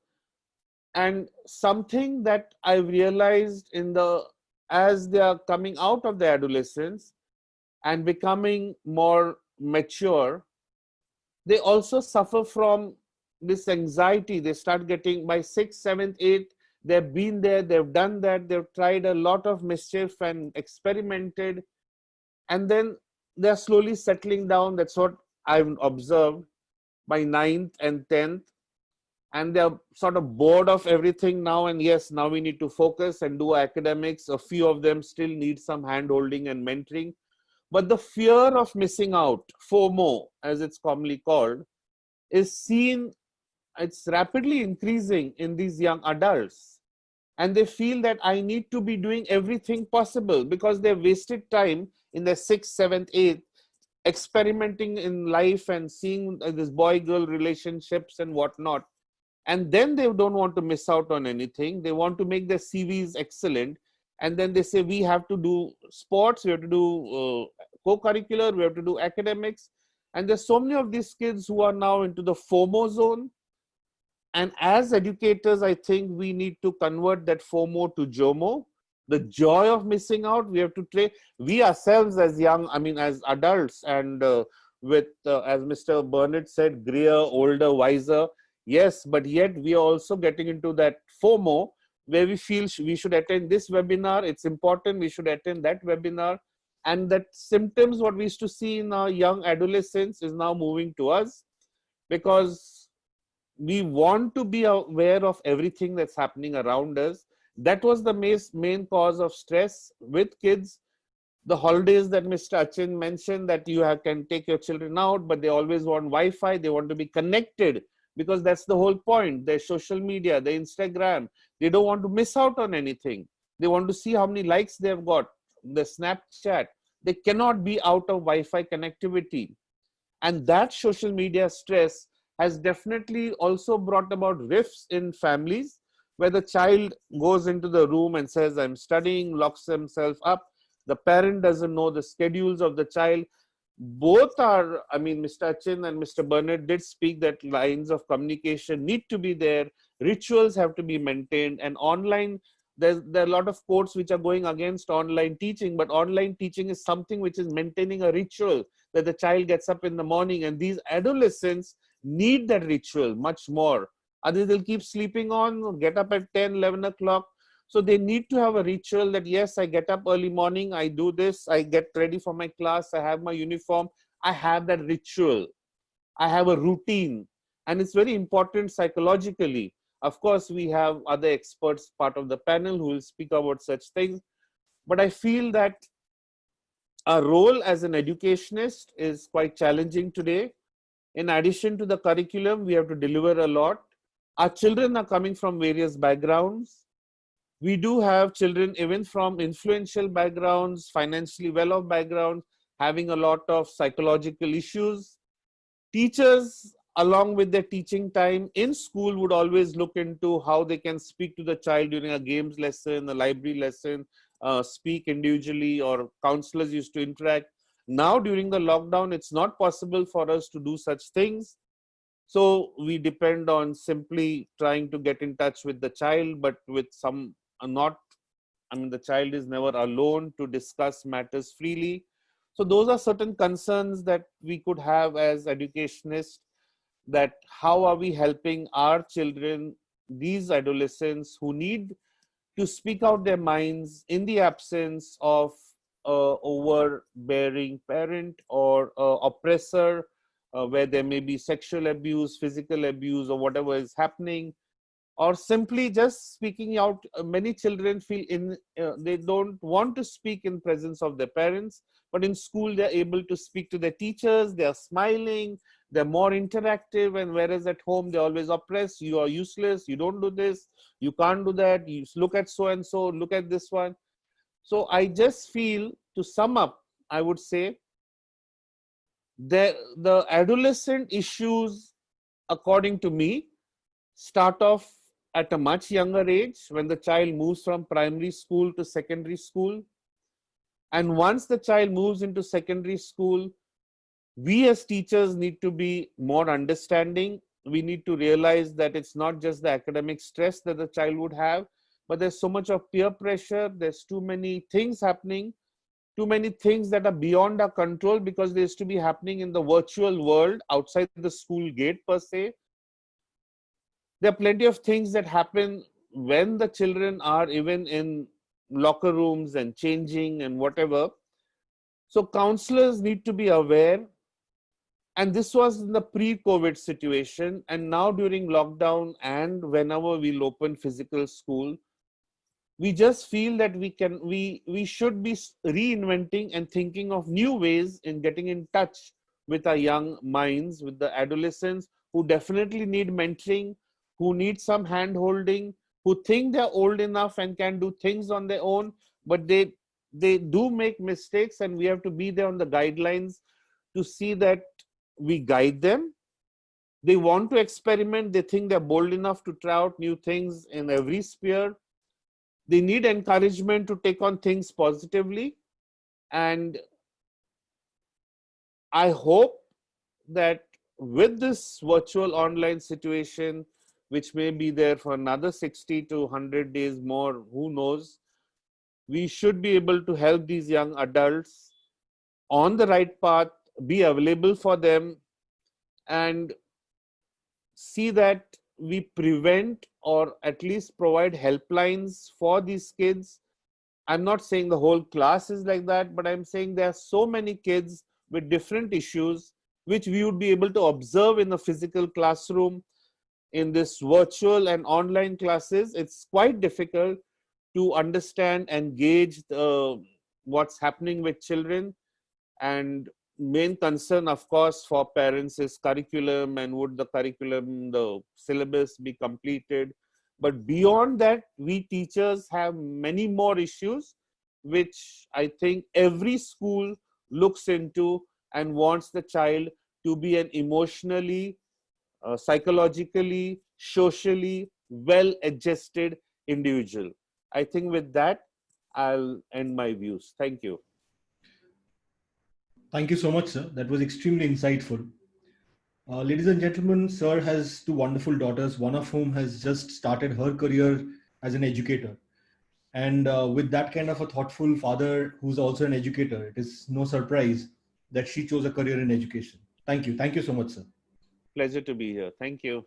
And something that I've realized as they are coming out of the adolescence and becoming more mature, they also suffer from this anxiety. They start getting, by 6th, 7th, 8th, they've been there, they've done that, they've tried a lot of mischief and experimented, and then they're slowly settling down. That's what I've observed by 9th and 10th. And they're sort of bored of everything now. And yes, now we need to focus and do academics. A few of them still need some hand holding and mentoring. But the fear of missing out, FOMO, as it's commonly called, is seen, it's rapidly increasing in these young adults. And they feel that I need to be doing everything possible because they've wasted time in their 6th, 7th, 8th, experimenting in life and seeing this boy-girl relationships and whatnot. And then they don't want to miss out on anything. They want to make their CVs excellent. And then they say, we have to do sports, we have to do co-curricular, we have to do academics. And there's so many of these kids who are now into the FOMO zone. And as educators, I think we need to convert that FOMO to JOMO, the joy of missing out. We have to train, we ourselves as young, as adults, and with, as Mr. Burnett said, grayer, older, wiser. Yes, but yet we are also getting into that FOMO where we feel we should attend this webinar. It's important. We should attend that webinar. And that symptoms, what we used to see in our young adolescents, is now moving to us because we want to be aware of everything that's happening around us. That was the main cause of stress with kids. The holidays that Mr. Achin mentioned, that you can take your children out, but they always want Wi-Fi. They want to be connected because that's the whole point. Their social media, their Instagram, they don't want to miss out on anything. They want to see how many likes they've got, the Snapchat. They cannot be out of Wi-Fi connectivity. And that social media stress has definitely also brought about rifts in families where the child goes into the room and says, I'm studying, locks himself up. The parent doesn't know the schedules of the child. Both are, Mr. Achin and Mr. Burnett did speak that lines of communication need to be there. Rituals have to be maintained. And online, there are a lot of quotes which are going against online teaching, but online teaching is something which is maintaining a ritual that the child gets up in the morning. And these adolescents need that ritual much more. Otherwise, they'll keep sleeping on, get up at 10, 11 o'clock. So they need to have a ritual that, yes, I get up early morning, I do this, I get ready for my class, I have my uniform, I have that ritual, I have a routine. And it's very important psychologically. Of course, we have other experts, part of the panel, who will speak about such things. But I feel that our role as an educationist is quite challenging today. In addition to the curriculum, we have to deliver a lot. Our children are coming from various backgrounds. We do have children even from influential backgrounds, financially well-off backgrounds, having a lot of psychological issues. Teachers, along with their teaching time in school, would always look into how they can speak to the child during a games lesson, a library lesson, speak individually, or counselors used to interact. Now, during the lockdown, it's not possible for us to do such things. So we depend on simply trying to get in touch with the child, but with some the child is never alone to discuss matters freely. So those are certain concerns that we could have as educationists, that how are we helping our children, these adolescents who need to speak out their minds in the absence of overbearing parent or oppressor, where there may be sexual abuse, physical abuse, or whatever is happening, or simply just speaking out. Many children feel they don't want to speak in presence of their parents, but in school they're able to speak to their teachers, they're smiling, they're more interactive, and whereas at home they're always oppressed. You are useless, you don't do this, you can't do that, you look at so and so, look at this one. So I just feel, to sum up, I would say the adolescent issues, according to me, start off at a much younger age, when the child moves from primary school to secondary school. And once the child moves into secondary school, we as teachers need to be more understanding. We need to realize that it's not just the academic stress that the child would have, but there's so much of peer pressure, there's too many things happening. too many things that are beyond our control because they used to be happening in the virtual world outside the school gate per se. There are plenty of things that happen when the children are even in locker rooms and changing and whatever. So counselors need to be aware. And this was in the pre-COVID situation. And now during lockdown and whenever we'll open physical school, we just feel that we should be reinventing and thinking of new ways in getting in touch with our young minds, with the adolescents who definitely need mentoring, who need some hand holding, who think they're old enough and can do things on their own, but they do make mistakes, and we have to be there on the guidelines to see that we guide them. They want to experiment, they think they're bold enough to try out new things in every sphere. They need encouragement to take on things positively. And I hope that with this virtual online situation, which may be there for another 60 to 100 days more, who knows, we should be able to help these young adults on the right path, be available for them, and see that we prevent or at least provide helplines for these kids. I'm not saying the whole class is like that, but I'm saying there are so many kids with different issues which we would be able to observe in the physical classroom. In this virtual and online classes, it's quite difficult to understand and gauge what's happening with children. And main concern, of course, for parents is curriculum, and would the curriculum, the syllabus be completed. But beyond that, we teachers have many more issues, which I think every school looks into and wants the child to be an emotionally, psychologically, socially well-adjusted individual. I think with that, I'll end my views. Thank you. Thank you so much, sir. That was extremely insightful. Ladies and gentlemen, sir has two wonderful daughters, one of whom has just started her career as an educator. And with that kind of a thoughtful father who's also an educator, it is no surprise that she chose a career in education. Thank you. Thank you so much, sir. Pleasure to be here. Thank you.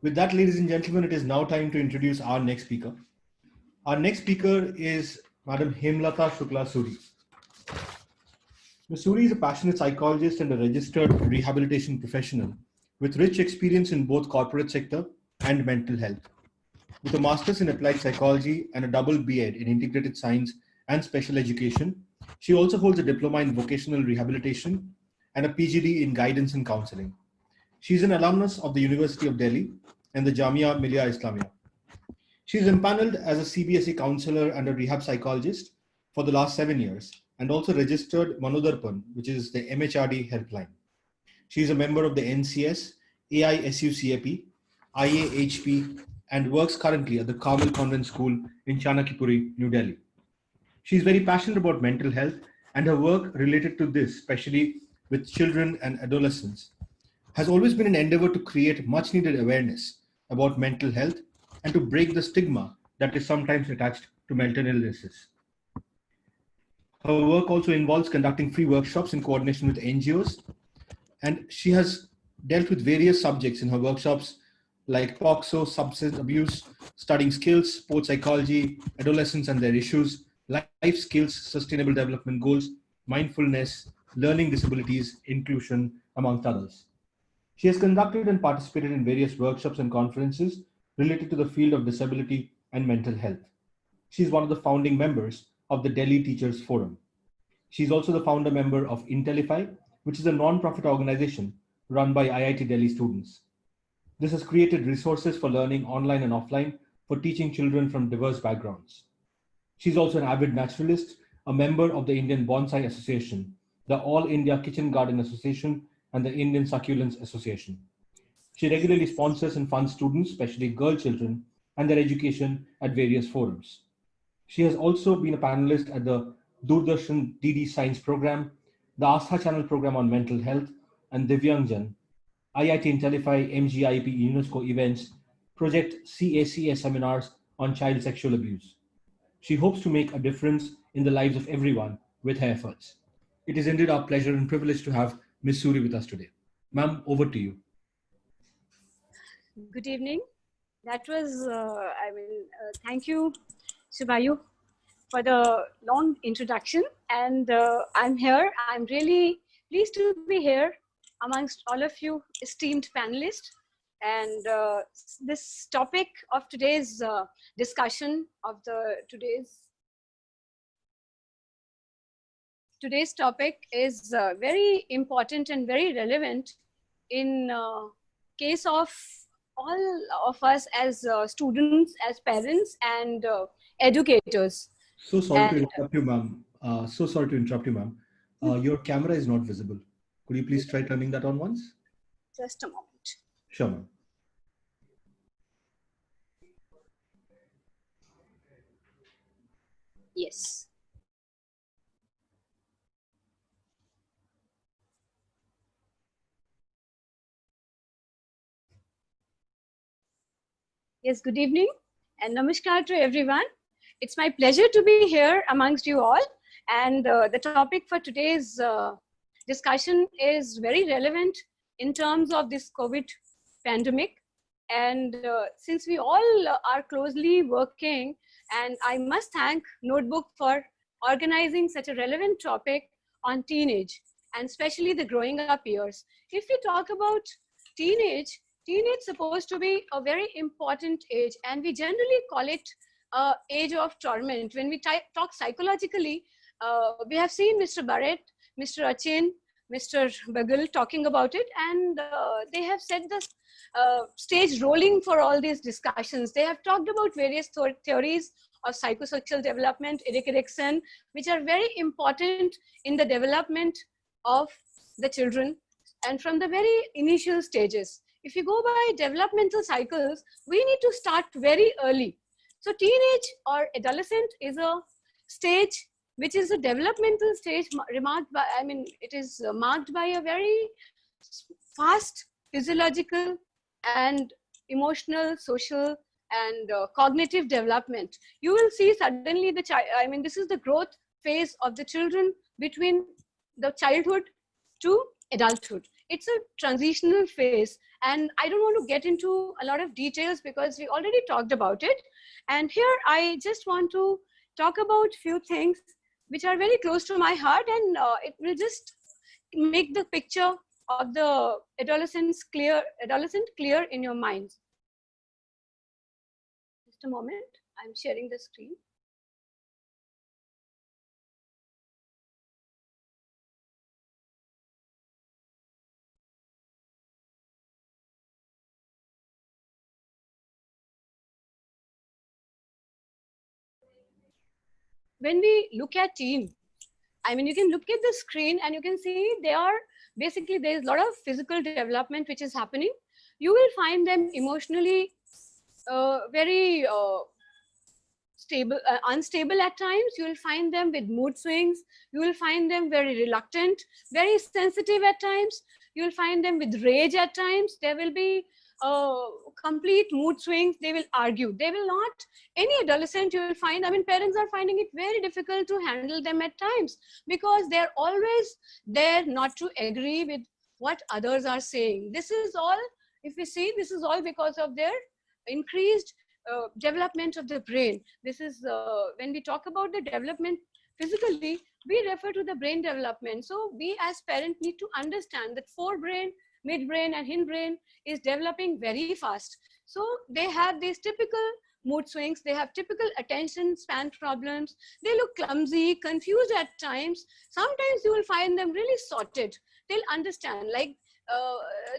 With that, ladies and gentlemen, it is now time to introduce our next speaker. Our next speaker is Madam Hemlata Shukla Suri. Ms. Suri is a passionate psychologist and a registered rehabilitation professional with rich experience in both corporate sector and mental health. With a master's in applied psychology and a double B.Ed in integrated science and special education, she also holds a diploma in vocational rehabilitation and a PGD in guidance and counseling. She is an alumnus of the University of Delhi and the Jamia Millia Islamia. She is empaneled as a CBSE counselor and a rehab psychologist for the last 7 years, and also registered Manodarpan, which is the MHRD helpline. She is a member of the NCS, AISUCAP, IAHP, and works currently at the Carmel Convent School in Chanakyapuri, New Delhi. She is very passionate about mental health, and her work related to this, especially with children and adolescents, has always been an endeavor to create much needed awareness about mental health and to break the stigma that is sometimes attached to mental illnesses. Her work also involves conducting free workshops in coordination with NGOs, and she has dealt with various subjects in her workshops like POXO, substance abuse, studying skills, sports psychology, adolescents and their issues, life skills, sustainable development goals, mindfulness, learning disabilities, inclusion, amongst others. She has conducted and participated in various workshops and conferences related to the field of disability and mental health. She is one of the founding members of the Delhi Teachers Forum. She is also the founder member of Intellify, which is a non-profit organization run by IIT Delhi students. This has created resources for learning online and offline for teaching children from diverse backgrounds. She is also an avid naturalist, a member of the Indian Bonsai Association, the All India Kitchen Garden Association, and the Indian Succulents Association. She regularly sponsors and funds students, especially girl children, and their education at various forums. She has also been a panelist at the Doordarshan DD Science Program, the Astha Channel Program on Mental Health, and Divyangjan, IIT Intellify MGIP UNESCO events, Project CACA seminars on child sexual abuse. She hopes to make a difference in the lives of everyone with her efforts. It is indeed our pleasure and privilege to have Ms. Suri with us today. Ma'am, over to you. Good evening. That was, thank you, Shibayu, for the long introduction. And I'm here. I'm really pleased to be here amongst all of you esteemed panelists. And this topic of today's discussion of today's topic is very important and very relevant in case of all of us as students, as parents, and educators. So sorry to interrupt you, ma'am. Your camera is not visible. Could you please try turning that on once? Just a moment. Sure, ma'am. Yes. Yes, good evening and namaskar to everyone. It's my pleasure to be here amongst you all. And the topic for today's discussion is very relevant in terms of this COVID pandemic. And since we all are closely working, and I must thank Notebook for organizing such a relevant topic on teenage, and especially the growing up years. If we talk about teenage supposed to be a very important age, and we generally call it age of torment. When we talk psychologically, we have seen Mr. Barrett, Mr. Achin, Mr. Bagal talking about it, and they have set the stage rolling for all these discussions. They have talked about various theories of psychosocial development, Erik Erikson, which are very important in the development of the children and from the very initial stages. If you go by developmental cycles, we need to start very early. So teenage or adolescent is a stage which is a developmental stage it is marked by a very fast physiological and emotional, social, and cognitive development. You will see suddenly this is the growth phase of the children between the childhood to adulthood. It's a transitional phase, and I don't want to get into a lot of details because we already talked about it. And here I just want to talk about few things which are very close to my heart, and it will just make the picture of the adolescent clear in your minds. Just a moment, I'm sharing the screen. When we look at teen, you can look at the screen and you can see there's a lot of physical development which is happening. You will find them emotionally very unstable at times. You will find them with mood swings. You will find them very reluctant, very sensitive at times. You will find them with rage at times. There will be complete mood swings. They will argue. They will not, any adolescent you will find, parents are finding it very difficult to handle them at times because they're always there not to agree with what others are saying. This is all, if we see, this is all because of their increased development of the brain. This is when we talk about the development physically, we refer to the brain development. So we as parents need to understand that forebrain, midbrain, and hindbrain is developing very fast. So they have these typical mood swings. They have typical attention span problems. They look clumsy, confused at times. Sometimes you will find them really sorted. They'll understand, like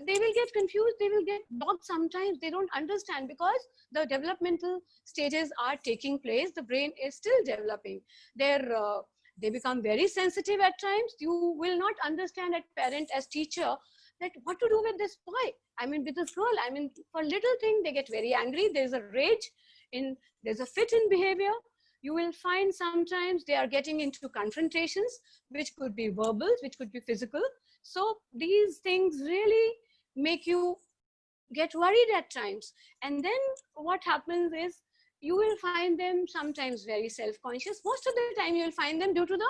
they will get confused, they will get blocked sometimes. They don't understand because the developmental stages are taking place. The brain is still developing. They become very sensitive at times. You will not understand as parent, as teacher, that what to do with this boy. With this girl. For little thing, they get very angry. There's a rage, there's a fit in behavior. You will find sometimes they are getting into confrontations, which could be verbal, which could be physical. So these things really make you get worried at times. And then what happens is you will find them sometimes very self-conscious. Most of the time you will find them due to the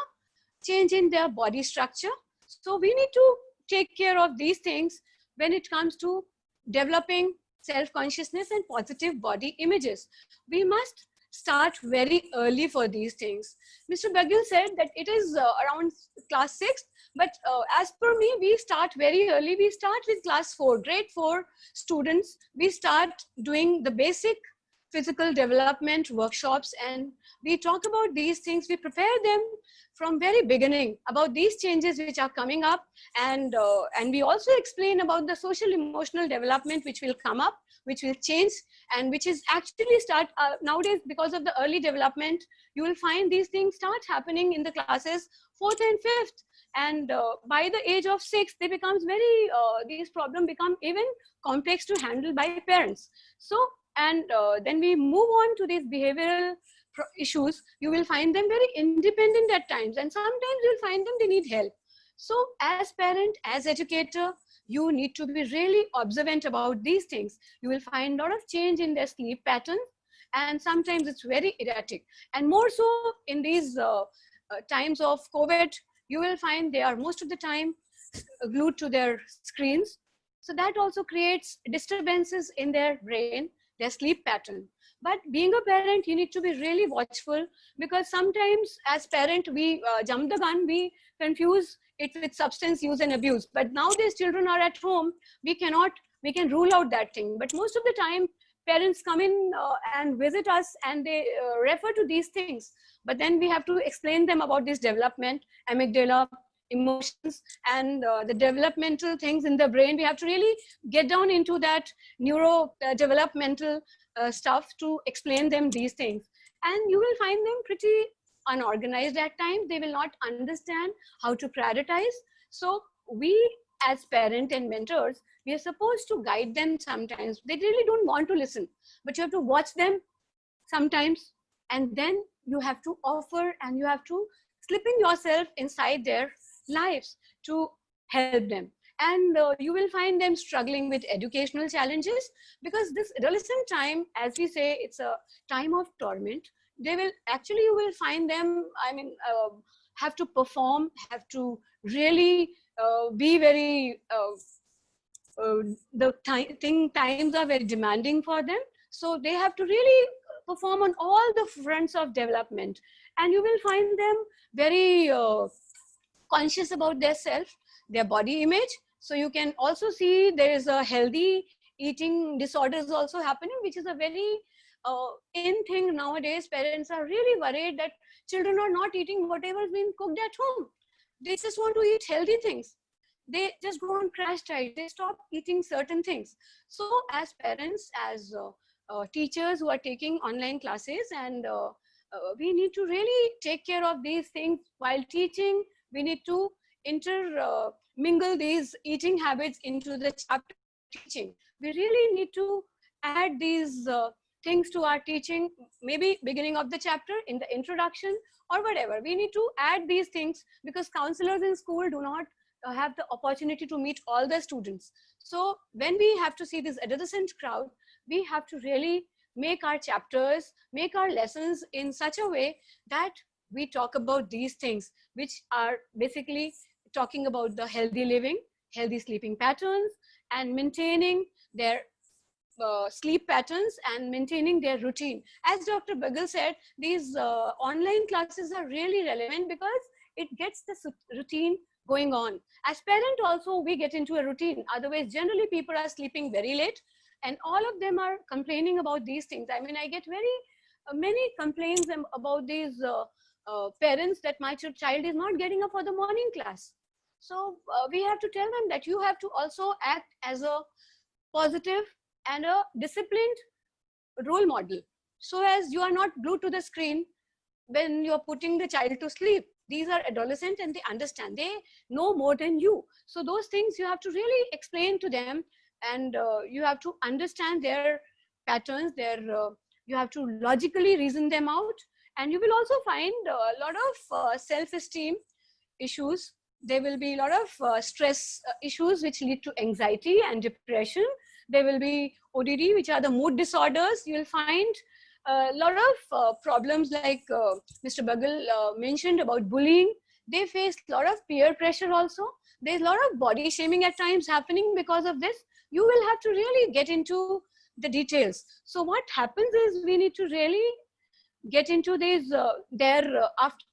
change in their body structure. So we need to take care of these things when it comes to developing self-consciousness and positive body images. We must start very early for these things. Mr. Bagil said that it is around class 6, but as per me, we start very early. We start with class 4, grade 4 students. We start doing the basic physical development workshops, and we talk about these things. We prepare them from very beginning about these changes which are coming up, and we also explain about the social emotional development which will come up, which will change, and which is actually start nowadays because of the early development. You will find these things start happening in the classes 4th and 5th, and by the age of 6 they becomes very these problems become even complex to handle by parents. So and then we move on to these behavioral issues. You will find them very independent at times, and sometimes you'll find them they need help. So as parent, as educator, you need to be really observant about these things. You will find a lot of change in their sleep pattern, and sometimes it's very erratic, and more so in these times of COVID. You will find they are most of the time glued to their screens. So that also creates disturbances in their brain, their sleep pattern. But being a parent, you need to be really watchful, because sometimes as parent, we jump the gun, we confuse it with substance use and abuse. But nowadays children are at home, we can rule out that thing. But most of the time, parents come in and visit us, and they refer to these things. But then we have to explain them about this development, amygdala, emotions, and the developmental things in the brain. We have to really get down into that neuro developmental stuff to explain them these things. And you will find them pretty unorganized at times. They will not understand how to prioritize. So we as parents and mentors, we are supposed to guide them sometimes. They really don't want to listen, but you have to watch them sometimes, and then you have to offer, and you have to slip in yourself inside their lives to help them. And you will find them struggling with educational challenges, because this adolescent time, as we say, it's a time of torment. They will actually, you will find them, have to perform, have to really be very, times are very demanding for them. So they have to really perform on all the fronts of development. And you will find them very conscious about their self, their body image. So you can also see there is a healthy eating disorders also happening, which is a very in thing nowadays. Parents are really worried that children are not eating whatever is being cooked at home. They just want to eat healthy things. They just go on crash diet. They stop eating certain things. So as parents, as teachers who are taking online classes, and we need to really take care of these things while teaching. We need to intermingle these eating habits into the chapter teaching. We really need to add these things to our teaching, maybe beginning of the chapter, in the introduction, or whatever. We need to add these things, because counselors in school do not have the opportunity to meet all the students. So when we have to see this adolescent crowd, we have to really make our chapters, make our lessons in such a way that we talk about these things, which are basically talking about the healthy living, healthy sleeping patterns, and maintaining their sleep patterns and maintaining their routine. As Dr. Bagel said, these online classes are really relevant because it gets the routine going on. As parent also, we get into a routine. Otherwise, generally people are sleeping very late, and all of them are complaining about these things. I mean, I get very many complaints about these parents that my child is not getting up for the morning class. So we have to tell them that you have to also act as a positive and a disciplined role model, so as you are not glued to the screen when you're putting the child to sleep. These are adolescents and they understand, they know more than you. So those things you have to really explain to them, and you have to understand their patterns, you have to logically reason them out. And you will also find a lot of self-esteem issues. There will be a lot of stress issues which lead to anxiety and depression. There will be ODD, which are the mood disorders. You will find a lot of problems like Mr. Bagal mentioned about bullying. They face a lot of peer pressure also. There's a lot of body shaming at times happening because of this. You will have to really get into the details. So what happens is we need to really get into these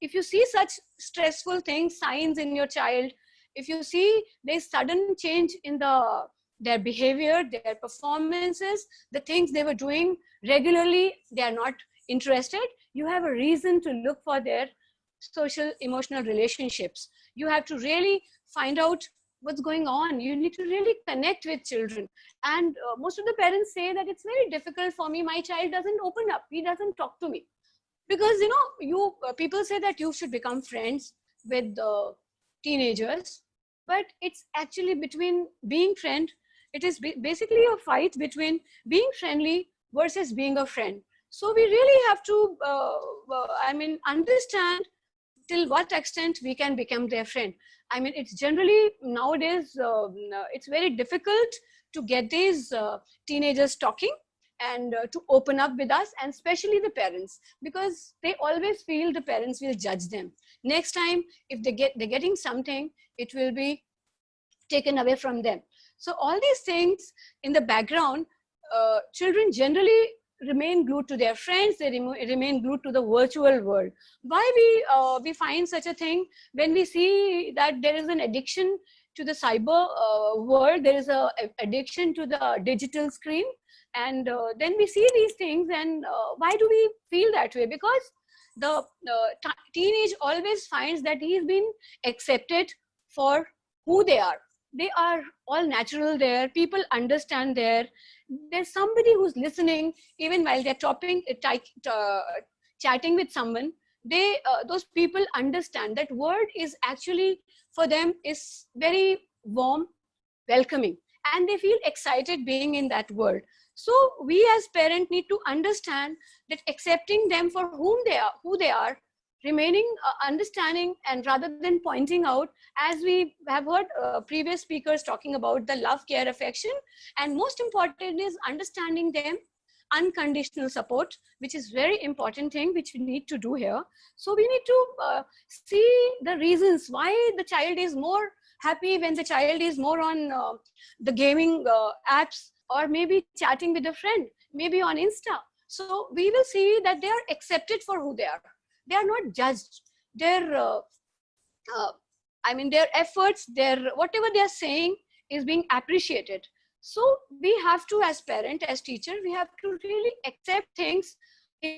if you see such stressful things, signs in your child, if you see there's sudden change in their behavior, their performances, the things they were doing regularly, they are not interested, you have a reason to look for their social emotional relationships. You have to really find out what's going on. You need to really connect with children. And most of the parents say that it's very difficult for me, my child doesn't open up, he doesn't talk to me. Because people say that you should become friends with teenagers, but it's actually between being friend, it is basically a fight between being friendly versus being a friend. So we really have to understand till what extent we can become their friend. I mean, it's generally nowadays it's very difficult to get these teenagers talking and to open up with us, and especially the parents, because they always feel the parents will judge them. Next time, if they're getting something, it will be taken away from them. So all these things in the background, children generally remain glued to their friends, they remain glued to the virtual world. Why we find such a thing? When we see that there is an addiction to the cyber world, there is a addiction to the digital screen, and then we see these things, and why do we feel that way? Because the teenage always finds that he's been accepted for who they are. They are all natural there, people understand there, there's somebody who's listening even while they're chatting with someone. Those people understand that word is actually for them is very warm, welcoming, and they feel excited being in that world. So we as parents need to understand that accepting them for who they are, remaining understanding, and rather than pointing out, as we have heard previous speakers talking about the love, care, affection, and most important is understanding them, unconditional support, which is very important thing which we need to do here. So we need to see the reasons why the child is more happy when the child is more on the gaming apps, or maybe chatting with a friend, maybe on Insta. So we will see that they are accepted for who they are. They are not judged. Their efforts, whatever they are saying is being appreciated. So we have to, as parent, as teacher, we have to really accept things, we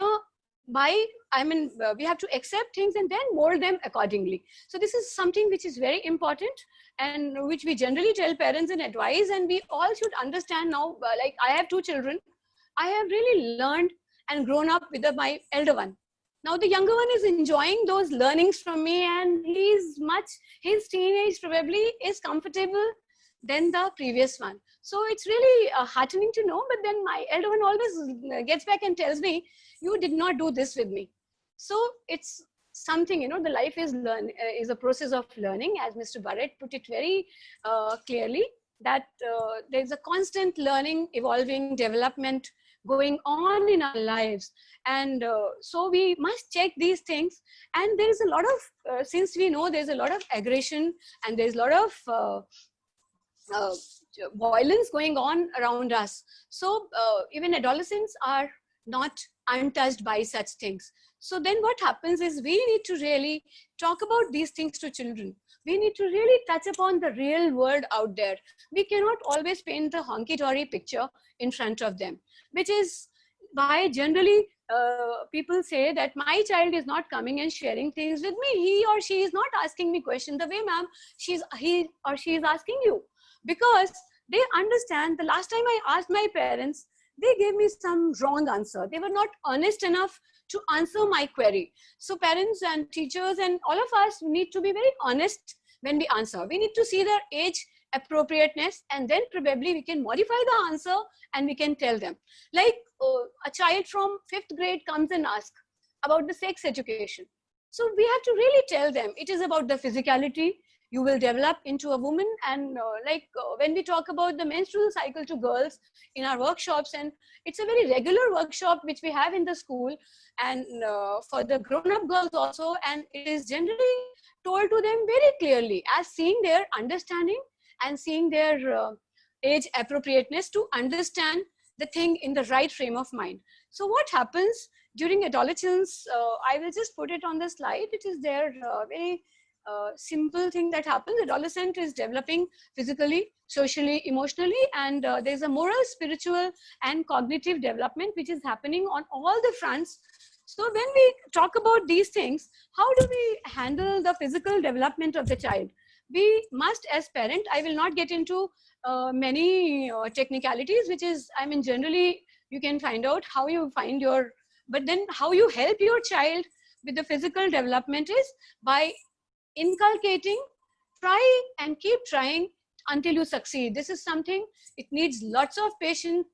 have to accept things and then mold them accordingly. So this is something which is very important, and which we generally tell parents and advise, and we all should understand now. Like I have 2 children. I have really learned and grown up with my elder one. Now the younger one is enjoying those learnings from me, and his teenage probably is comfortable than the previous one. So it's really heartening to know, but then my elder one always gets back and tells me, you did not do this with me. So it's something, the life is a process of learning, as Mr. Barrett put it very clearly, that there's a constant learning, evolving, development going on in our lives. And so we must check these things. And there is a lot of, since we know there's a lot of aggression and there's a lot of violence going on around us. So even adolescents are not untouched by such things. So then what happens is we need to really talk about these things to children. We need to really touch upon the real world out there. We cannot always paint the honky-dory picture in front of them, which is why generally people say that my child is not coming and sharing things with me. He or she is not asking me questions the way, ma'am, he or she is asking you. Because they understand the last time I asked my parents, they gave me some wrong answer. They were not honest enough to answer my query. So parents and teachers and all of us need to be very honest when we answer. We need to see their age appropriateness, and then probably we can modify the answer and we can tell them. Like a child from 5th grade comes and asks about the sex education. So we have to really tell them it is about the physicality, you will develop into a woman. And when we talk about the menstrual cycle to girls in our workshops, and it's a very regular workshop which we have in the school, and for the grown-up girls also, and it is generally told to them very clearly as seeing their understanding and seeing their age appropriateness to understand the thing in the right frame of mind. So what happens during adolescence, I will just put it on the slide. It is there, very simple thing that happens. Adolescent is developing physically, socially, emotionally, and there's a moral, spiritual, and cognitive development which is happening on all the fronts. So when we talk about these things, how do we handle the physical development of the child? We must, as parent, I will not get into many technicalities, which is, I mean, generally you can find out how you find your, but then how you help your child with the physical development is by inculcating, try and keep trying until you succeed. This is something, it needs lots of patience.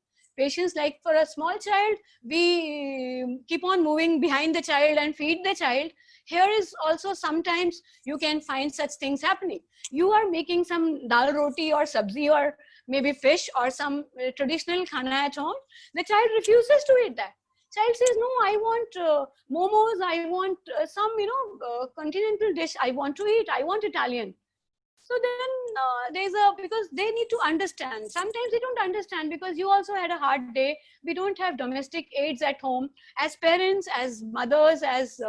Like for a small child, we keep on moving behind the child and feed the child. Here is also sometimes you can find such things happening. You are making some dal roti or sabzi or maybe fish or some traditional khana at home. The child refuses to eat that. Child says, no, I want momos, I want some, continental dish, I want to eat, I want Italian. So then because they need to understand. Sometimes they don't understand because you also had a hard day. We don't have domestic aids at home. As parents, as mothers, as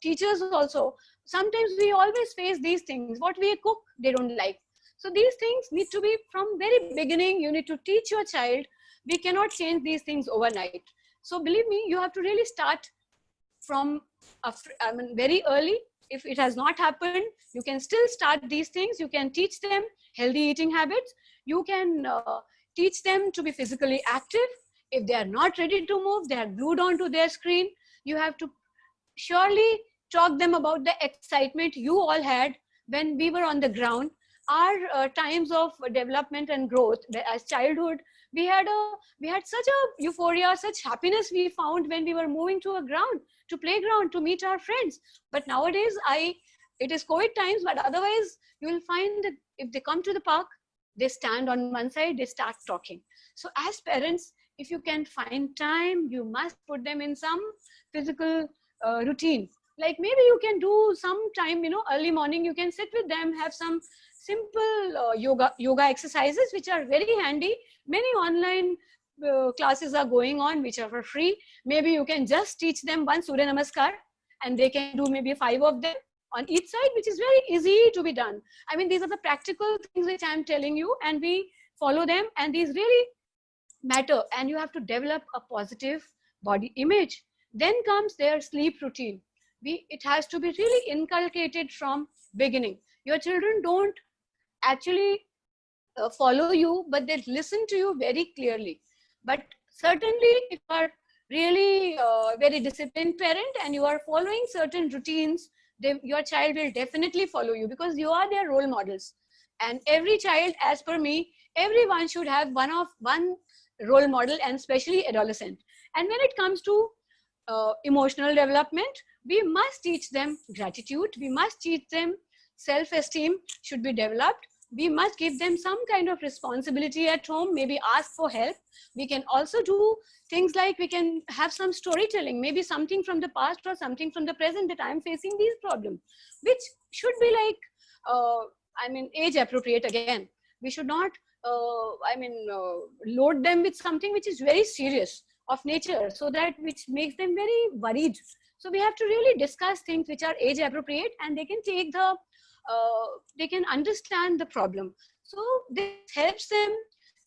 teachers also, sometimes we always face these things. What we cook, they don't like. So these things need to be from very beginning. You need to teach your child. We cannot change these things overnight. So believe me, you have to really start from very early. If it has not happened, you can still start these things. You can teach them healthy eating habits. You can teach them to be physically active. If they are not ready to move, they are glued onto their screen. You have to surely talk them about the excitement you all had when we were on the ground. Our times of development and growth as childhood, we had such a euphoria, such happiness we found when we were moving to a ground, to playground, to meet our friends. But nowadays, it is COVID times, but otherwise you will find that if they come to the park, they stand on one side, they start talking. So as parents, if you can find time, you must put them in some physical routine. Like maybe you can do some time, early morning, you can sit with them, have some simple yoga exercises, which are very handy. Many online classes are going on, which are for free. Maybe you can just teach them one Surya Namaskar, and they can do maybe 5 of them on each side, which is very easy to be done. I mean, these are the practical things which I'm telling you, and we follow them, and these really matter. And you have to develop a positive body image. Then comes their sleep routine. It has to be really inculcated from beginning. Your children don't actually follow you, but they listen to you very clearly. But certainly, if you are really very disciplined parent and you are following certain routines, your child will definitely follow you because you are their role models. And every child, as per me, everyone should have one role model, and especially adolescent. And when it comes to emotional development, we must teach them gratitude. We must teach them self-esteem should be developed. We must give them some kind of responsibility at home, maybe ask for help. We can also do things like we can have some storytelling, maybe something from the past or something from the present that I'm facing these problems, which should be like, age appropriate again. We should not, load them with something which is very serious of nature, so that which makes them very worried. So we have to really discuss things which are age appropriate, and they can take they can understand the problem. So this helps them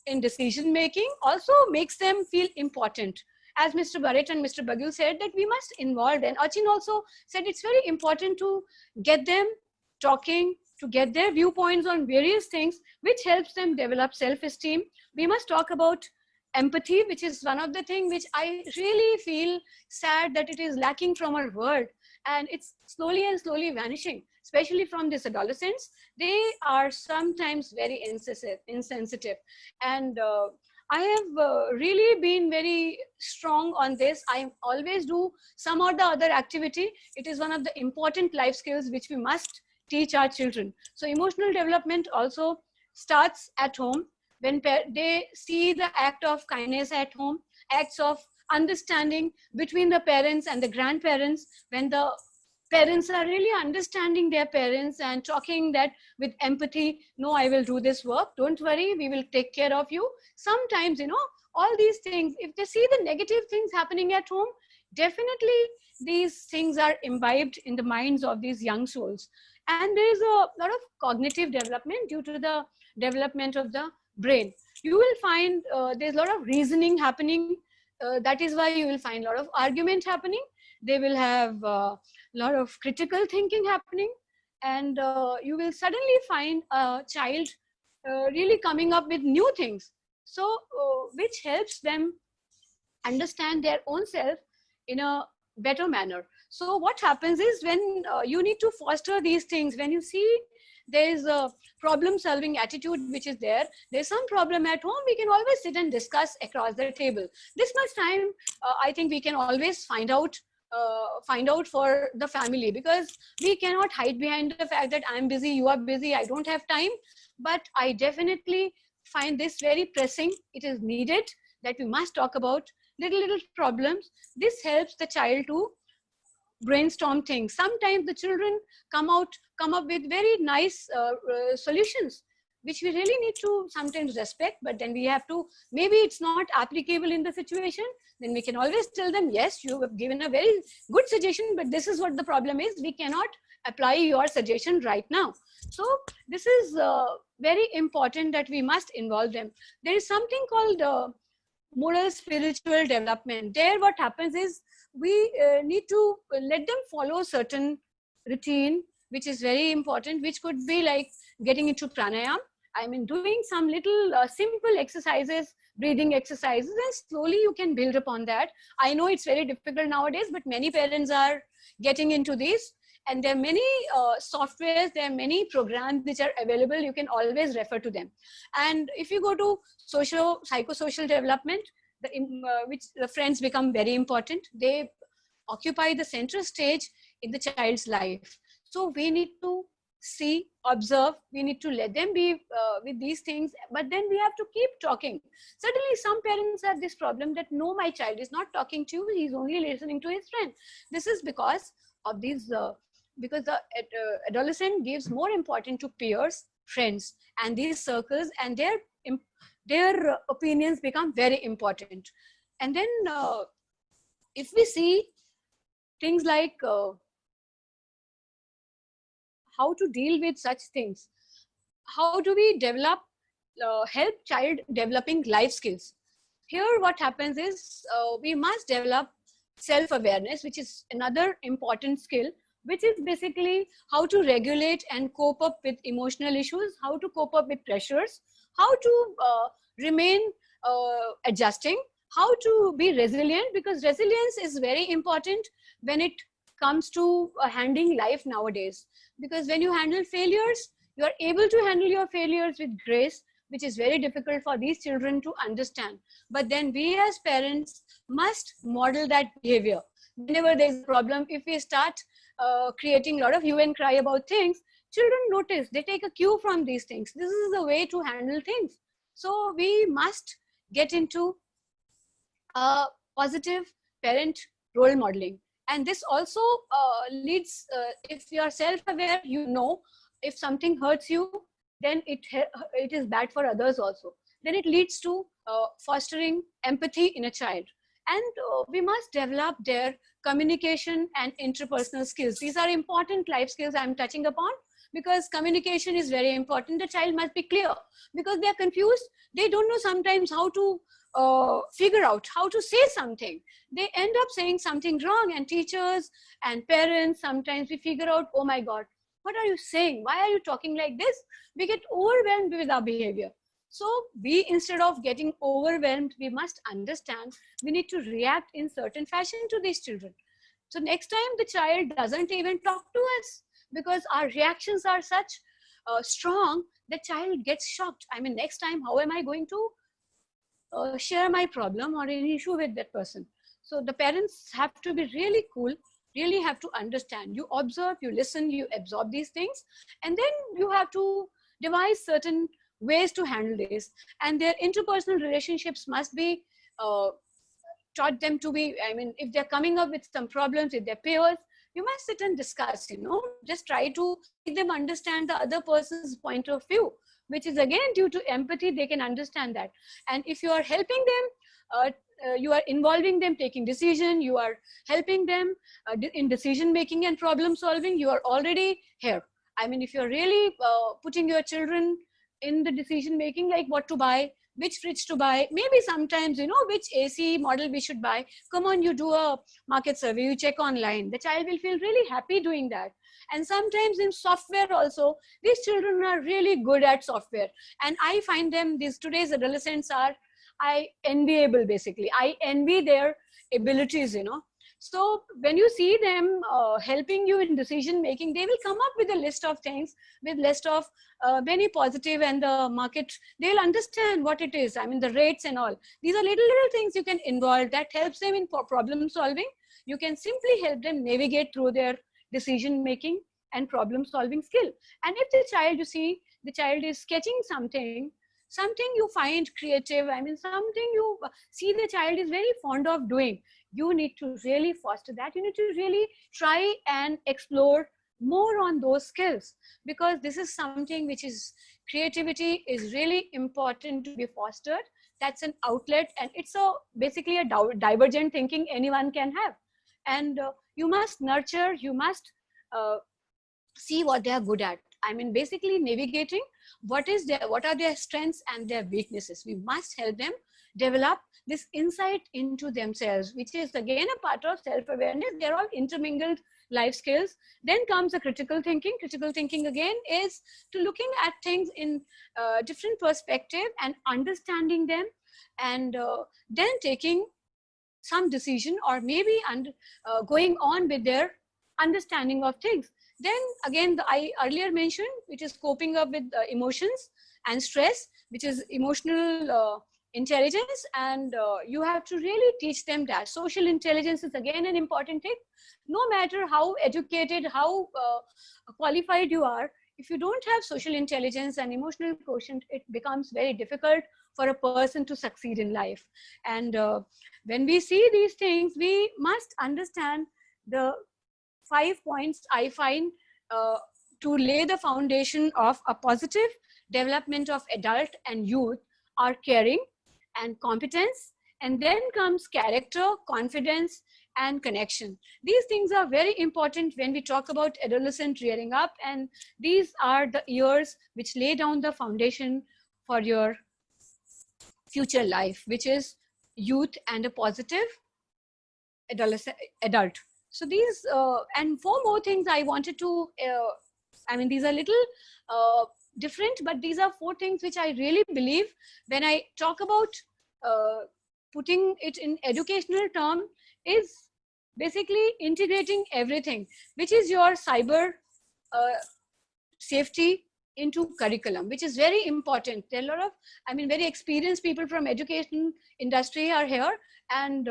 in decision making, also makes them feel important. As Mr. Barrett and Mr. Bagul said, that we must involve, and Achin also said it's very important to get them talking, to get their viewpoints on various things, which helps them develop self-esteem. We must talk about empathy, which is one of the things which I really feel sad that it is lacking from our world, and it's slowly and slowly vanishing, especially from these adolescents. They are sometimes very insensitive, and I have really been very strong on this. I always do some or the other activity. It is one of the important life skills which we must teach our children. So emotional development also starts at home. When they see the act of kindness at home, acts of understanding between the parents and the grandparents, when the parents are really understanding their parents and talking that with empathy, no, I will do this work, don't worry, we will take care of you. Sometimes, all these things, if they see the negative things happening at home, definitely these things are imbibed in the minds of these young souls. And there is a lot of cognitive development due to the development of the brain. You will find there's a lot of reasoning happening. That is why you will find a lot of argument happening. They will have a lot of critical thinking happening. And you will suddenly find a child really coming up with new things. So which helps them understand their own self in a better manner. So what happens is when you need to foster these things, when you see there's a problem solving attitude which is there's some problem at home, we can always sit and discuss across the table. This much time, I think we can always find out for the family, because we cannot hide behind the fact that I'm busy, you are busy, I don't have time. But I definitely find this very pressing. It is needed that we must talk about little problems. This helps the child to brainstorm things. Sometimes the children come up with very nice solutions, which we really need to sometimes respect. But then we have to, maybe it's not applicable in the situation, then we can always tell them, yes, you have given a very good suggestion, but this is what the problem is, we cannot apply your suggestion right now. So this is very important that we must involve them. There is something called moral spiritual development. There what happens is we need to let them follow certain routine, which is very important, which could be like getting into pranayam. I mean, doing some little simple exercises, breathing exercises, and slowly you can build upon that. I know it's very difficult nowadays, but many parents are getting into this. And there are many softwares, there are many programs which are available. You can always refer to them. And if you go to psychosocial development, which the friends become very important. They occupy the central stage in the child's life. So we need to see, observe, we need to let them be with these things, but then we have to keep talking. Certainly some parents have this problem that no, my child is not talking to you, he's only listening to his friend. This is because of these, because the adolescent gives more importance to peers, friends, and these circles, and their opinions become very important. And then if we see things like how to deal with such things, how do we develop, help child developing life skills? Here what happens is we must develop self-awareness, which is another important skill, which is basically how to regulate and cope up with emotional issues, how to cope up with pressures, how to remain adjusting, how to be resilient, because resilience is very important when it comes to handling life nowadays. Because when you handle failures, you are able to handle your failures with grace, which is very difficult for these children to understand. But then we as parents must model that behavior. Whenever there's a problem, if we start creating a lot of hue and cry about things, children notice, they take a cue from these things. This is the way to handle things. So we must get into a positive parent role modeling. And this also leads, if you are self-aware, you know, if something hurts you, then it is bad for others also. Then it leads to fostering empathy in a child. And we must develop their communication and interpersonal skills. These are important life skills I'm touching upon, because communication is very important. The child must be clear, because they are confused. They don't know sometimes how to figure out how to say something. They end up saying something wrong, and teachers and parents, sometimes we figure out, oh my God, what are you saying? Why are you talking like this? We get overwhelmed with our behavior. So we, instead of getting overwhelmed, we must understand we need to react in certain fashion to these children. So next time the child doesn't even talk to us, because our reactions are such strong, the child gets shocked. I mean, next time, how am I going to share my problem or an issue with that person? So the parents have to be really cool. really have to understand. You observe, you listen, you absorb these things, and then you have to devise certain ways to handle this. And their interpersonal relationships must be taught them to be, I mean, if they're coming up with some problems with their peers, you must sit and discuss, just try to make them understand the other person's point of view, which is again due to empathy, they can understand that. And if you are helping them, you are involving them taking decision, you are helping them in decision making and problem solving, you are already here. I mean, if you're really putting your children in the decision making, like what to buy, which fridge to buy, maybe sometimes, which AC model we should buy. Come on, you do a market survey, you check online. The child will feel really happy doing that. And sometimes in software also, these children are really good at software. And I find them, today's adolescents are enviable, basically. I envy their abilities, So when you see them helping you in decision making, they will come up with a list of things, with list of many positive, and the market, they'll understand what it is. I mean, the rates and all. These are little things you can involve that helps them in problem solving. You can simply help them navigate through their decision making and problem solving skill. And if the child, you see, the child is sketching something you find creative, I mean, something you see the child is very fond of doing, you need to really foster that. You need to really try and explore more on those skills, because this is something which is, creativity is really important to be fostered. That's an outlet, and it's basically a divergent thinking anyone can have. And you must nurture, you must see what they are good at. I mean, basically navigating what are their strengths and their weaknesses. We must help them develop this insight into themselves, which is again a part of self-awareness. They're all intermingled life skills. Then comes the critical thinking. Critical thinking again is to looking at things in different perspective and understanding them, and then taking some decision, or maybe going on with their understanding of things. Then again, I earlier mentioned, which is coping up with emotions and stress, which is emotional intelligence. And you have to really teach them that. Social intelligence is again an important thing. No matter how educated, how qualified you are, if you don't have social intelligence and emotional quotient, it becomes very difficult for a person to succeed in life. And when we see these things, we must understand the 5 points I find to lay the foundation of a positive development of adult and youth are caring and competence, and then comes character, confidence, and connection. These things are very important when we talk about adolescent rearing up, and these are the years which lay down the foundation for your future life, which is youth and a positive adult. So these, and 4 more things I wanted to, I mean, these are little different, but these are 4 things which I really believe when I talk about putting it in educational term, is basically integrating everything, which is your cyber safety into curriculum, which is very important. There are a lot of, I mean, very experienced people from education industry are here, and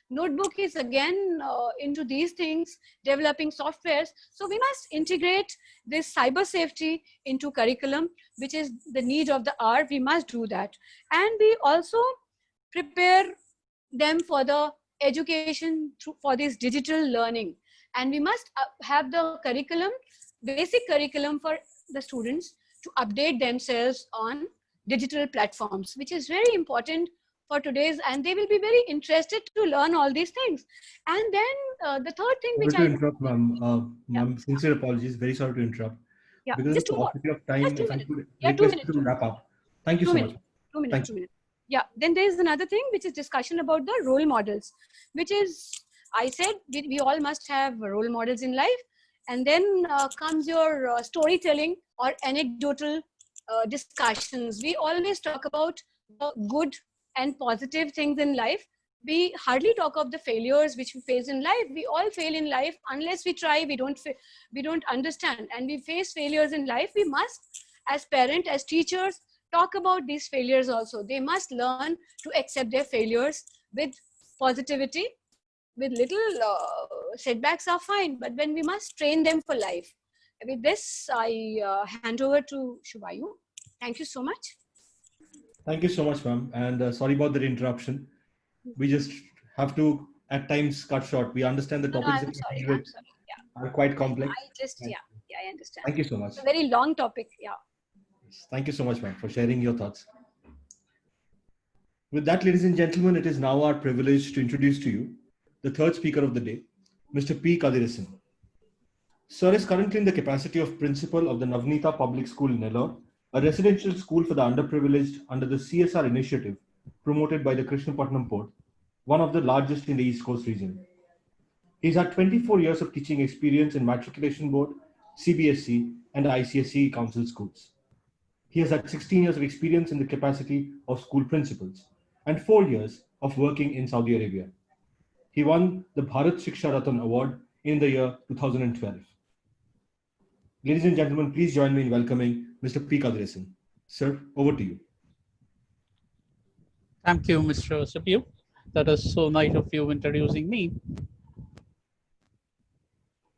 Notebook is again into these things, developing softwares. So we must integrate this cyber safety into curriculum, which is the need of the hour. We must do that. And we also prepare them for the education for this digital learning. And we must have the curriculum, basic curriculum for the students to update themselves on digital platforms, which is very important for today's, and they will be very interested to learn all these things. And then the third thing which Sorry to interrupt, ma'am. Ma'am, sincere apologies. Very sorry to interrupt. Yeah, Because just of the 2 more. paucity of time, Just 2 if I minutes. could Yeah, 2 request minutes. you to wrap up. Thank you so much. 2 minutes. 2 minutes. Yeah. Then there is another thing, which is discussion about the role models, which is, I said, we all must have role models in life. And then comes your storytelling or anecdotal discussions. We always talk about the good and positive things in life. We hardly talk of the failures which we face in life. We all fail in life. Unless we try, we don't understand. And we face failures in life. We must, as parents, as teachers, talk about these failures also. They must learn to accept their failures with positivity. with little setbacks are fine, but when we must train them for life. With this, I hand over to Shubhayu. Thank you so much. Thank you so much, ma'am. And sorry about the interruption. We just have to at times cut short. We understand the No, no, topics I'm that we sorry. deal I'm with sorry. Yeah. are quite complex. I just, And yeah, I understand. thank you so much. It's a very long topic. Yeah. Thank you so much, ma'am, for sharing your thoughts. With that, ladies and gentlemen, it is now our privilege to introduce to you the third speaker of the day, Mr. P. Kadirasan. Sir is currently in the capacity of principal of the Navneeta Public School in Nellore, a residential school for the underprivileged under the CSR initiative promoted by the Krishnapatnam Port, one of the largest in the East Coast region. He's had 24 years of teaching experience in Matriculation Board, CBSE, and ICSE Council schools. He has had 16 years of experience in the capacity of school principals and 4 years of working in Saudi Arabia. He won the Bharat Shiksha Ratan Award in the year 2012. Ladies and gentlemen, please join me in welcoming Mr. P. Kadirasan. Sir, over to you. Thank you, Mr. Sapiu. That is so nice of you introducing me.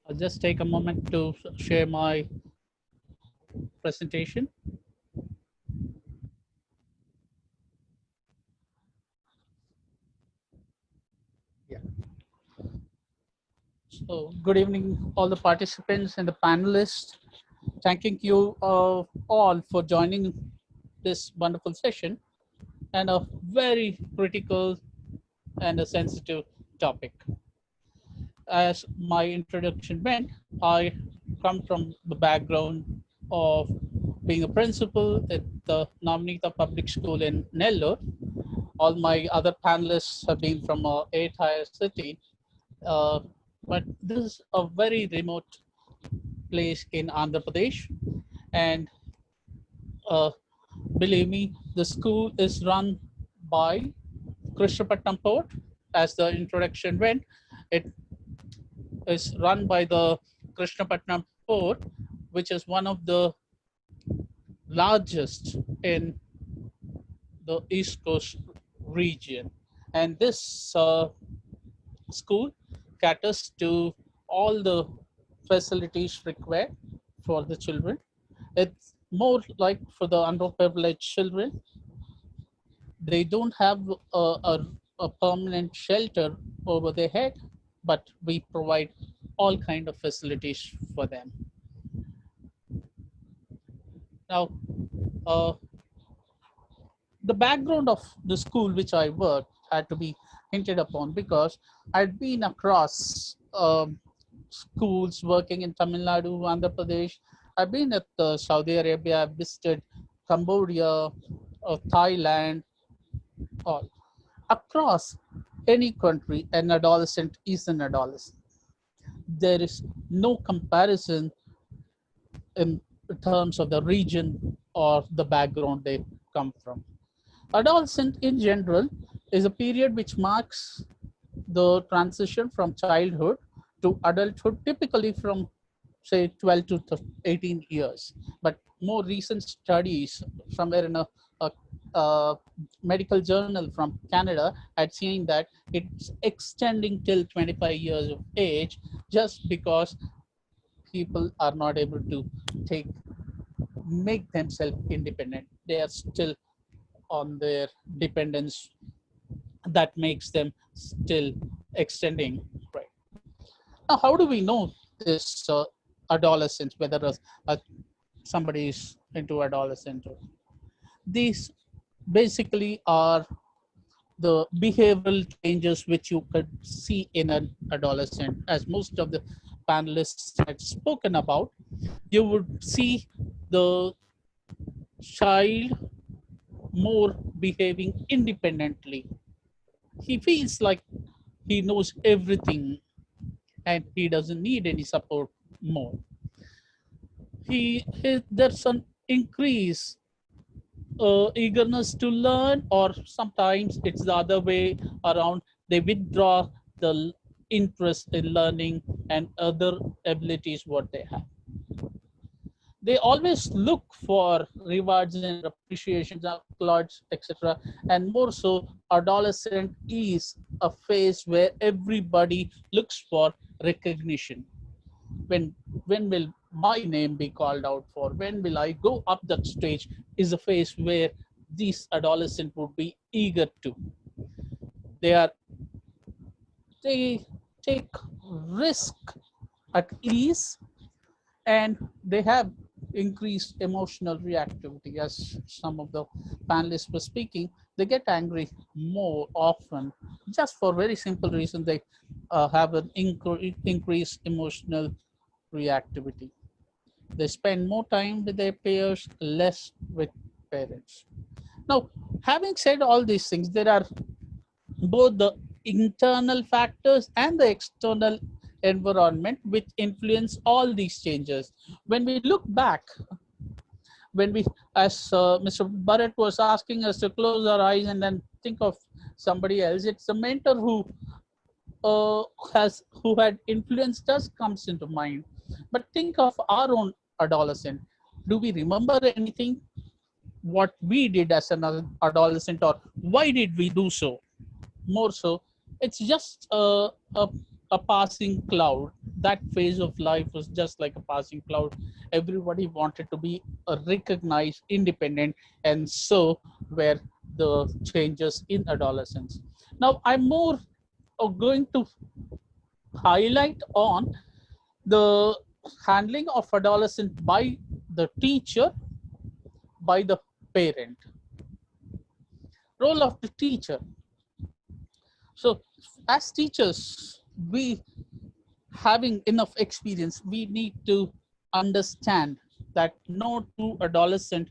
I'll just take a moment to share my presentation. Yeah. So, good evening, all the participants and the panelists. Thanking you all for joining this wonderful session and a very critical and a sensitive topic. As my introduction went, I come from the background of being a principal at the Navneeta Public School in Nellore. All my other panelists have been from a tier city, but this is a very remote place in Andhra Pradesh, and believe me, the school is run by Krishnapatnam Port. As the introduction went, it is run by the Krishnapatnam Port, which is one of the largest in the East Coast region. And this school caters to all the facilities required for the children. It's more like for the underprivileged children. They don't have a permanent shelter over their head, but we provide all kind of facilities for them. Now, the background of the school which I worked had to be hinted upon because I'd been across schools working in Tamil Nadu, Andhra Pradesh. I've been at Saudi Arabia, I've visited Cambodia, Thailand, all. Across any country, an adolescent is an adolescent. There is no comparison in terms of the region or the background they come from. Adolescent in general is a period which marks the transition from childhood to adulthood, typically from say 12 to 18 years. But more recent studies somewhere in a medical journal from Canada had seen that it's extending till 25 years of age just because people are not able to make themselves independent. They are still on their dependence that makes them still extending. Right now, how do we know this adolescence, whether somebody is into adolescent? These basically are the behavioral changes which you could see in an adolescent. As most of the panelists had spoken about, you would see the child more behaving independently. He feels like he knows everything and he doesn't need any support more. There's an increase eagerness to learn, or sometimes it's the other way around. They withdraw the interest in learning and other abilities what they have. They always look for rewards and appreciations, applause, etc. And more so, adolescent is a phase where everybody looks for recognition. When when will my name be called out for? When will I go up that stage? Is a phase where these adolescents would be eager to. They are they take risk at ease, and they have increased emotional reactivity. As some of the panelists were speaking, they get angry more often just for very simple reason. They have an increased emotional reactivity. They spend more time with their peers, less with parents. Now, having said all these things, there are both the internal factors and the external environment which influence all these changes. When we look back, when we, as Mr. Barrett was asking us to close our eyes and then think of somebody else, it's a mentor who had influenced us comes into mind. But think of our own adolescent. Do we remember anything what we did as an adolescent, or why did we do so? More so, it's just a passing cloud. That phase of life was just like a passing cloud. Everybody wanted to be recognized, independent, and so were the changes in adolescence. Now, I'm more going to highlight on the handling of adolescent by the teacher, by the parent. Role of the teacher. So as teachers, we having enough experience, we need to understand that no two adolescents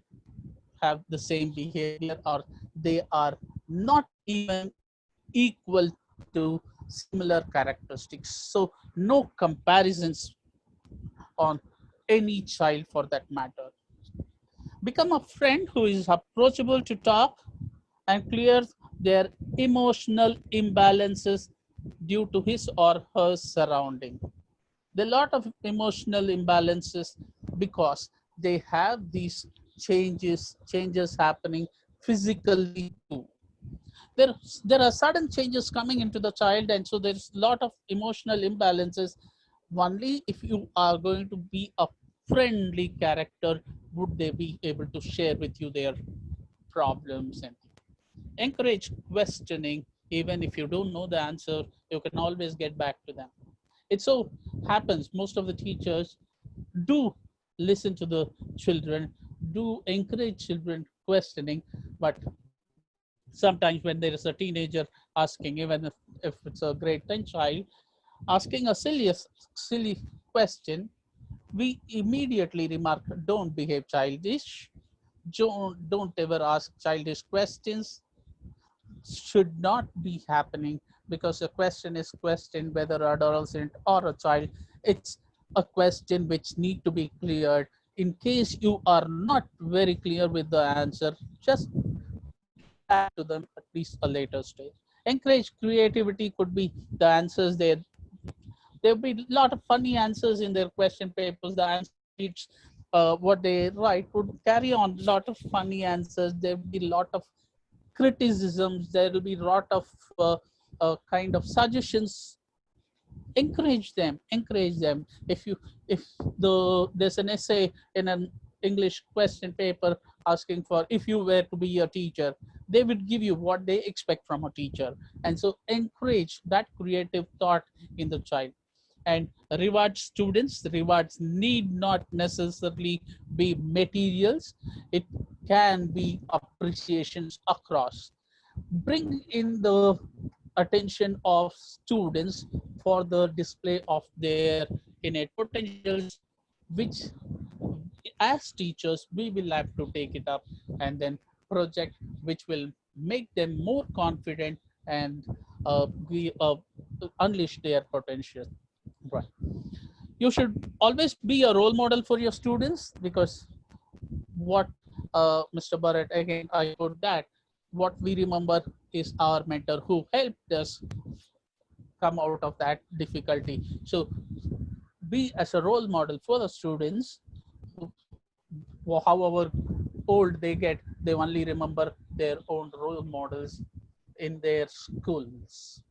have the same behavior, or they are not even equal to similar characteristics. So no comparisons on any child for that matter. Become a friend who is approachable to talk and clear their emotional imbalances due to his or her surrounding. There are a lot of emotional imbalances because they have these changes happening physically too. There are sudden changes coming into the child, and so there's a lot of emotional imbalances. Only if you are going to be a friendly character would they be able to share with you their problems. And encourage questioning. Even if you don't know the answer, you can always get back to them. It so happens most of the teachers do listen to the children, do encourage children questioning, but sometimes when there is a teenager asking, even if it's a grade 10 child, asking a silly question, we immediately remark, don't behave childish, don't ever ask childish questions, should not be happening, because a question is questioned whether adolescent or a child. It's a question which need to be cleared. In case you are not very clear with the answer, just get back to them at least a later stage. Encourage creativity could be the answers there. There'll be a lot of funny answers in their question papers. The answer sheets, what they write would carry on a lot of funny answers. There'll be a lot of criticisms. There will be a lot of kind of suggestions. Encourage them. If there's an essay in an English question paper asking for, if you were to be a teacher, they would give you what they expect from a teacher. And so encourage that creative thought in the child. And reward students. Rewards need not necessarily be materials. It can be appreciations across. Bring in the attention of students for the display of their innate potentials, which as teachers we will have to take it up and then project, which will make them more confident and unleash their potential. Right. You should always be a role model for your students, because what Mr. Barrett, again, I put that, what we remember is our mentor who helped us come out of that difficulty. So be as a role model for the students. However old they get, they only remember their own role models in their schools.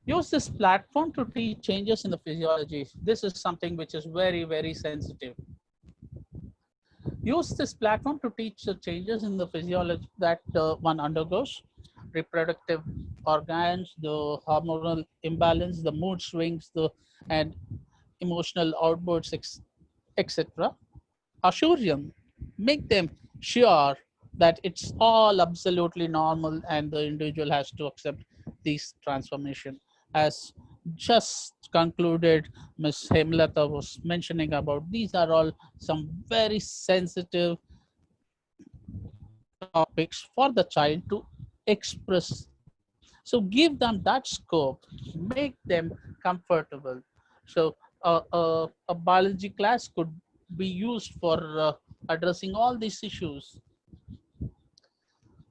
Use this platform to teach changes in the physiology. This is something which is very, very sensitive. Use this platform to teach the changes in the physiology that one undergoes, reproductive organs, the hormonal imbalance, the mood swings, and emotional outbursts, etc. Assure them, make them sure that it's all absolutely normal and the individual has to accept these transformation. As just concluded, Ms. Hemlata was mentioning about, these are all some very sensitive topics for the child to express. So give them that scope, make them comfortable. So a biology class could be used for addressing all these issues.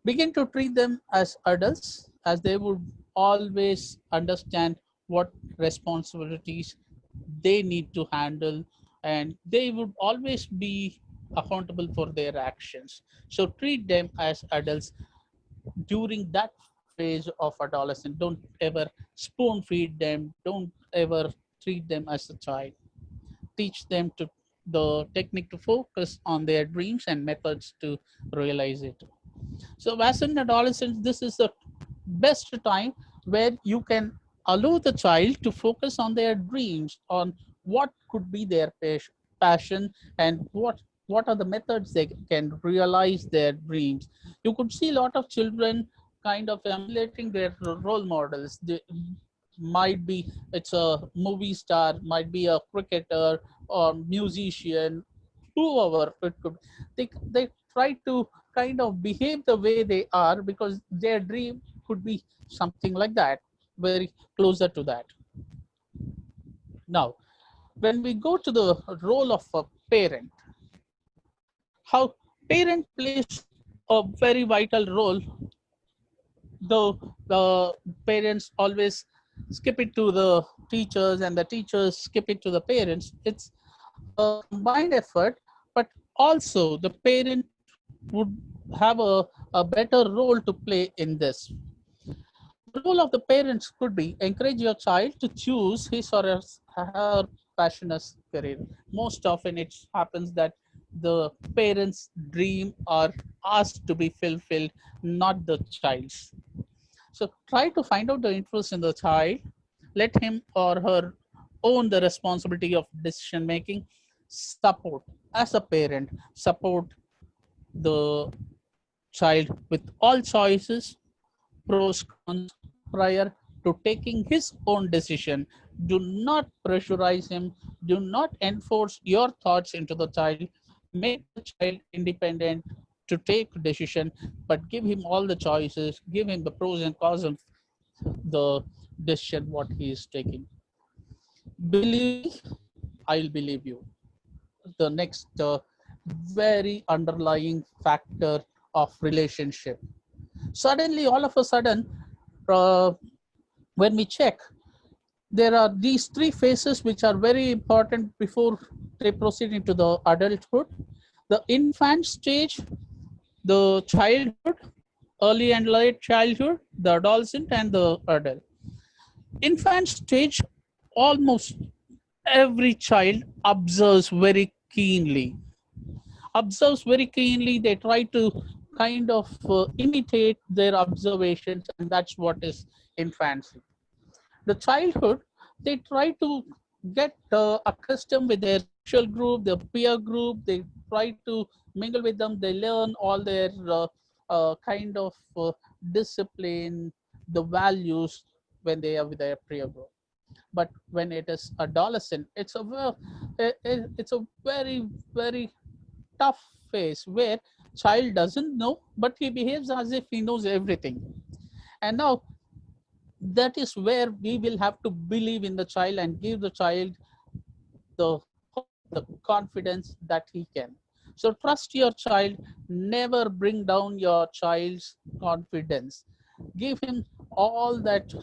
Begin to treat them as adults, as they would always understand what responsibilities they need to handle, and they would always be accountable for their actions. So treat them as adults during that phase of adolescence. Don't ever spoon feed them, don't ever treat them as a child. Teach them to the technique to focus on their dreams and methods to realize it. So as an adolescent, this is the best time where you can allow the child to focus on their dreams, on what could be their passion, and what are the methods they can realize their dreams. You could see a lot of children kind of emulating their role models. They might be, it's a movie star, might be a cricketer or musician, whoever it could. They try to kind of behave the way they are because their dream could be something like that, very closer to that. Now, when we go to the role of a parent, how parent plays a very vital role, though the parents always skip it to the teachers and the teachers skip it to the parents. It's a combined effort, but also the parent would have a better role to play in this. The role of the parents could be encourage your child to choose his or her passionate career. Most often it happens that the parents' dream are asked to be fulfilled, not the child's. So try to find out the interest in the child. Let him or her own the responsibility of decision making. Support, as a parent, support the child with all choices, pros, cons, prior to taking his own decision. Do not pressurize him. Do not enforce your thoughts into the child. Make the child independent to take decision, but give him all the choices. Give him the pros and cons of the decision what he is taking. Believe me, I'll believe you. The next very underlying factor of relationship. Suddenly, all of a sudden, uh, when we check, there are these three phases which are very important before they proceed into the adulthood: the infant stage, the childhood, early and late childhood, the adolescent, and the adult. Infant stage, almost every child observes very keenly. Observes very keenly. They try to kind of imitate their observations, and that's what is infancy. The childhood, they try to get accustomed with their social group, their peer group. They try to mingle with them. They learn all their kind of discipline, the values when they are with their peer group. But when it is adolescent, it's a very, very tough phase where child doesn't know, but he behaves as if he knows everything. And now that is where we will have to believe in the child and give the child the hope, the confidence that he can. So trust your child. Never bring down your child's confidence. Give him all that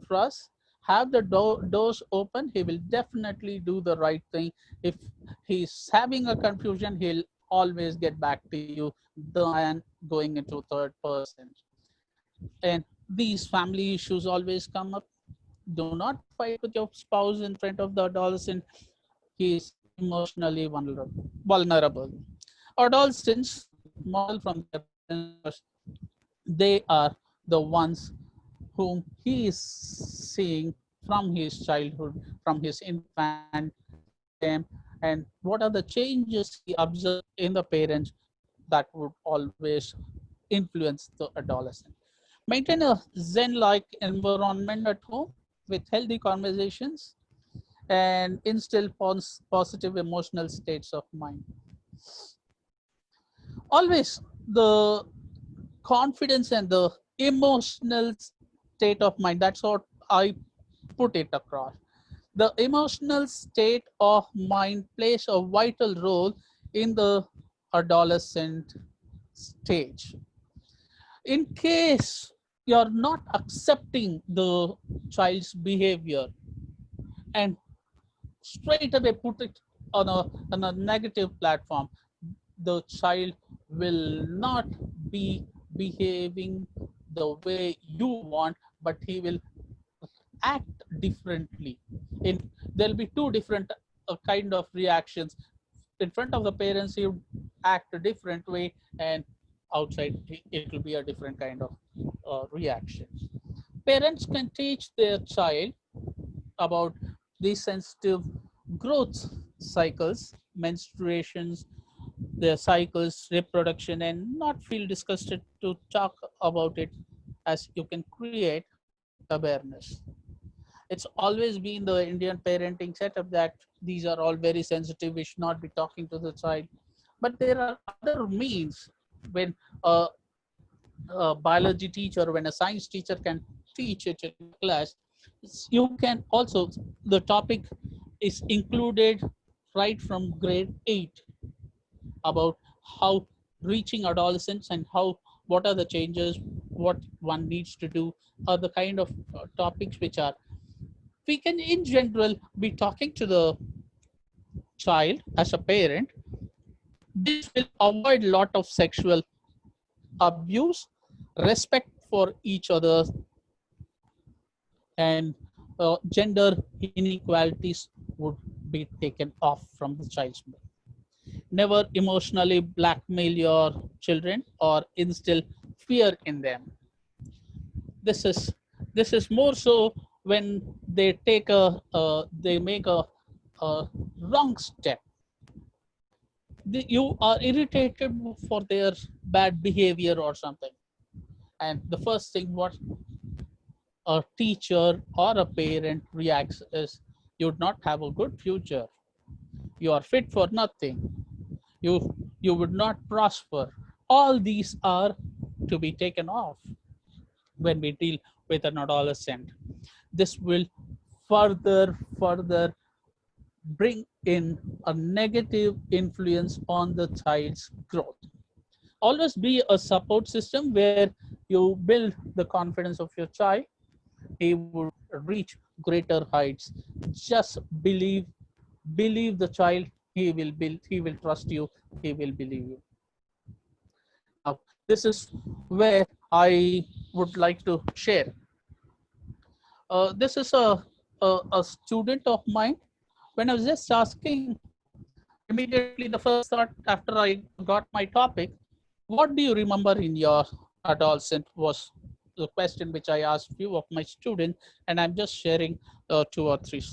trust. Have the doors open. He will definitely do the right thing. If he's having a confusion, he'll always get back to you than going into third person. And these family issues always come up. Do not fight with your spouse in front of the adolescent. He is emotionally vulnerable. Adolescents model from their parents because they are the ones whom he is seeing from his childhood, from his infant, seeing them, and what are the changes he observed in the parents that would always influence the adolescent. Maintain a zen-like environment at home with healthy conversations and instill positive emotional states of mind. Always the confidence and the emotional state of mind. That's what I put it across. The emotional state of mind plays a vital role in the adolescent stage. In case you're not accepting the child's behavior and straight away put it on a negative platform, the child will not be behaving the way you want, but he will act differently. In There'll be two different kind of reactions. In front of the parents, he would act a different way, and outside it will be a different kind of reaction. Parents can teach their child about these sensitive growth cycles, menstruations, their cycles, reproduction, and not feel disgusted to talk about it, as you can create awareness. It's always been the Indian parenting setup that these are all very sensitive, we should not be talking to the child. But there are other means when a biology teacher, when a science teacher can teach it in the class. You can also, the topic is included right from grade 8 about how reaching adolescence and how what are the changes, what one needs to do, are the kind of topics which are, we can in general be talking to the child as a parent. This will avoid a lot of sexual abuse, respect for each other, and gender inequalities would be taken off from the child's mind. Never emotionally blackmail your children or instill fear in them. This is more so when they take they make a wrong step. You are irritated for their bad behavior or something, and the first thing what a teacher or a parent reacts is, you would not have a good future, you are fit for nothing, you you would not prosper. All these are to be taken off when we deal with an adolescent. This will further bring in a negative influence on the child's growth. Always be a support system where you build the confidence of your child. He would reach greater heights. Just believe the child. He will trust you. He will believe you. Now, this is where I would like to share. This is a student of mine. When I was just asking, immediately the first thought after I got my topic, what do you remember in your adolescent, was the question which I asked few of my students, and I'm just sharing 2 or 3.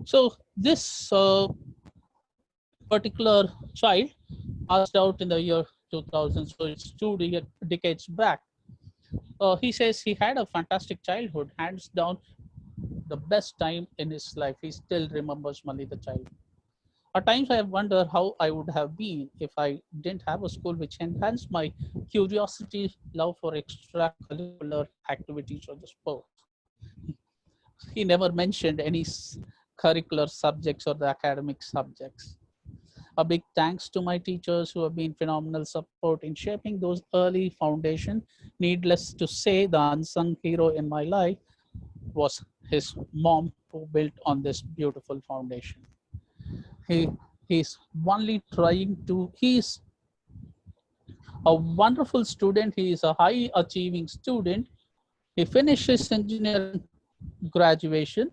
So this particular child passed out in the year 2000, so it's 2 decades back. He says he had a fantastic childhood, hands down the best time in his life. He still remembers Mali the child. At times I wonder how I would have been if I didn't have a school which enhanced my curiosity, love for extracurricular activities or the sports. He never mentioned any curricular subjects or the academic subjects. A big thanks to my teachers who have been phenomenal support in shaping those early foundation. Needless to say, the unsung hero in my life was his mom, who built on this beautiful foundation. He's only trying to, he's a wonderful student. He is a high achieving student. He finished his engineering graduation,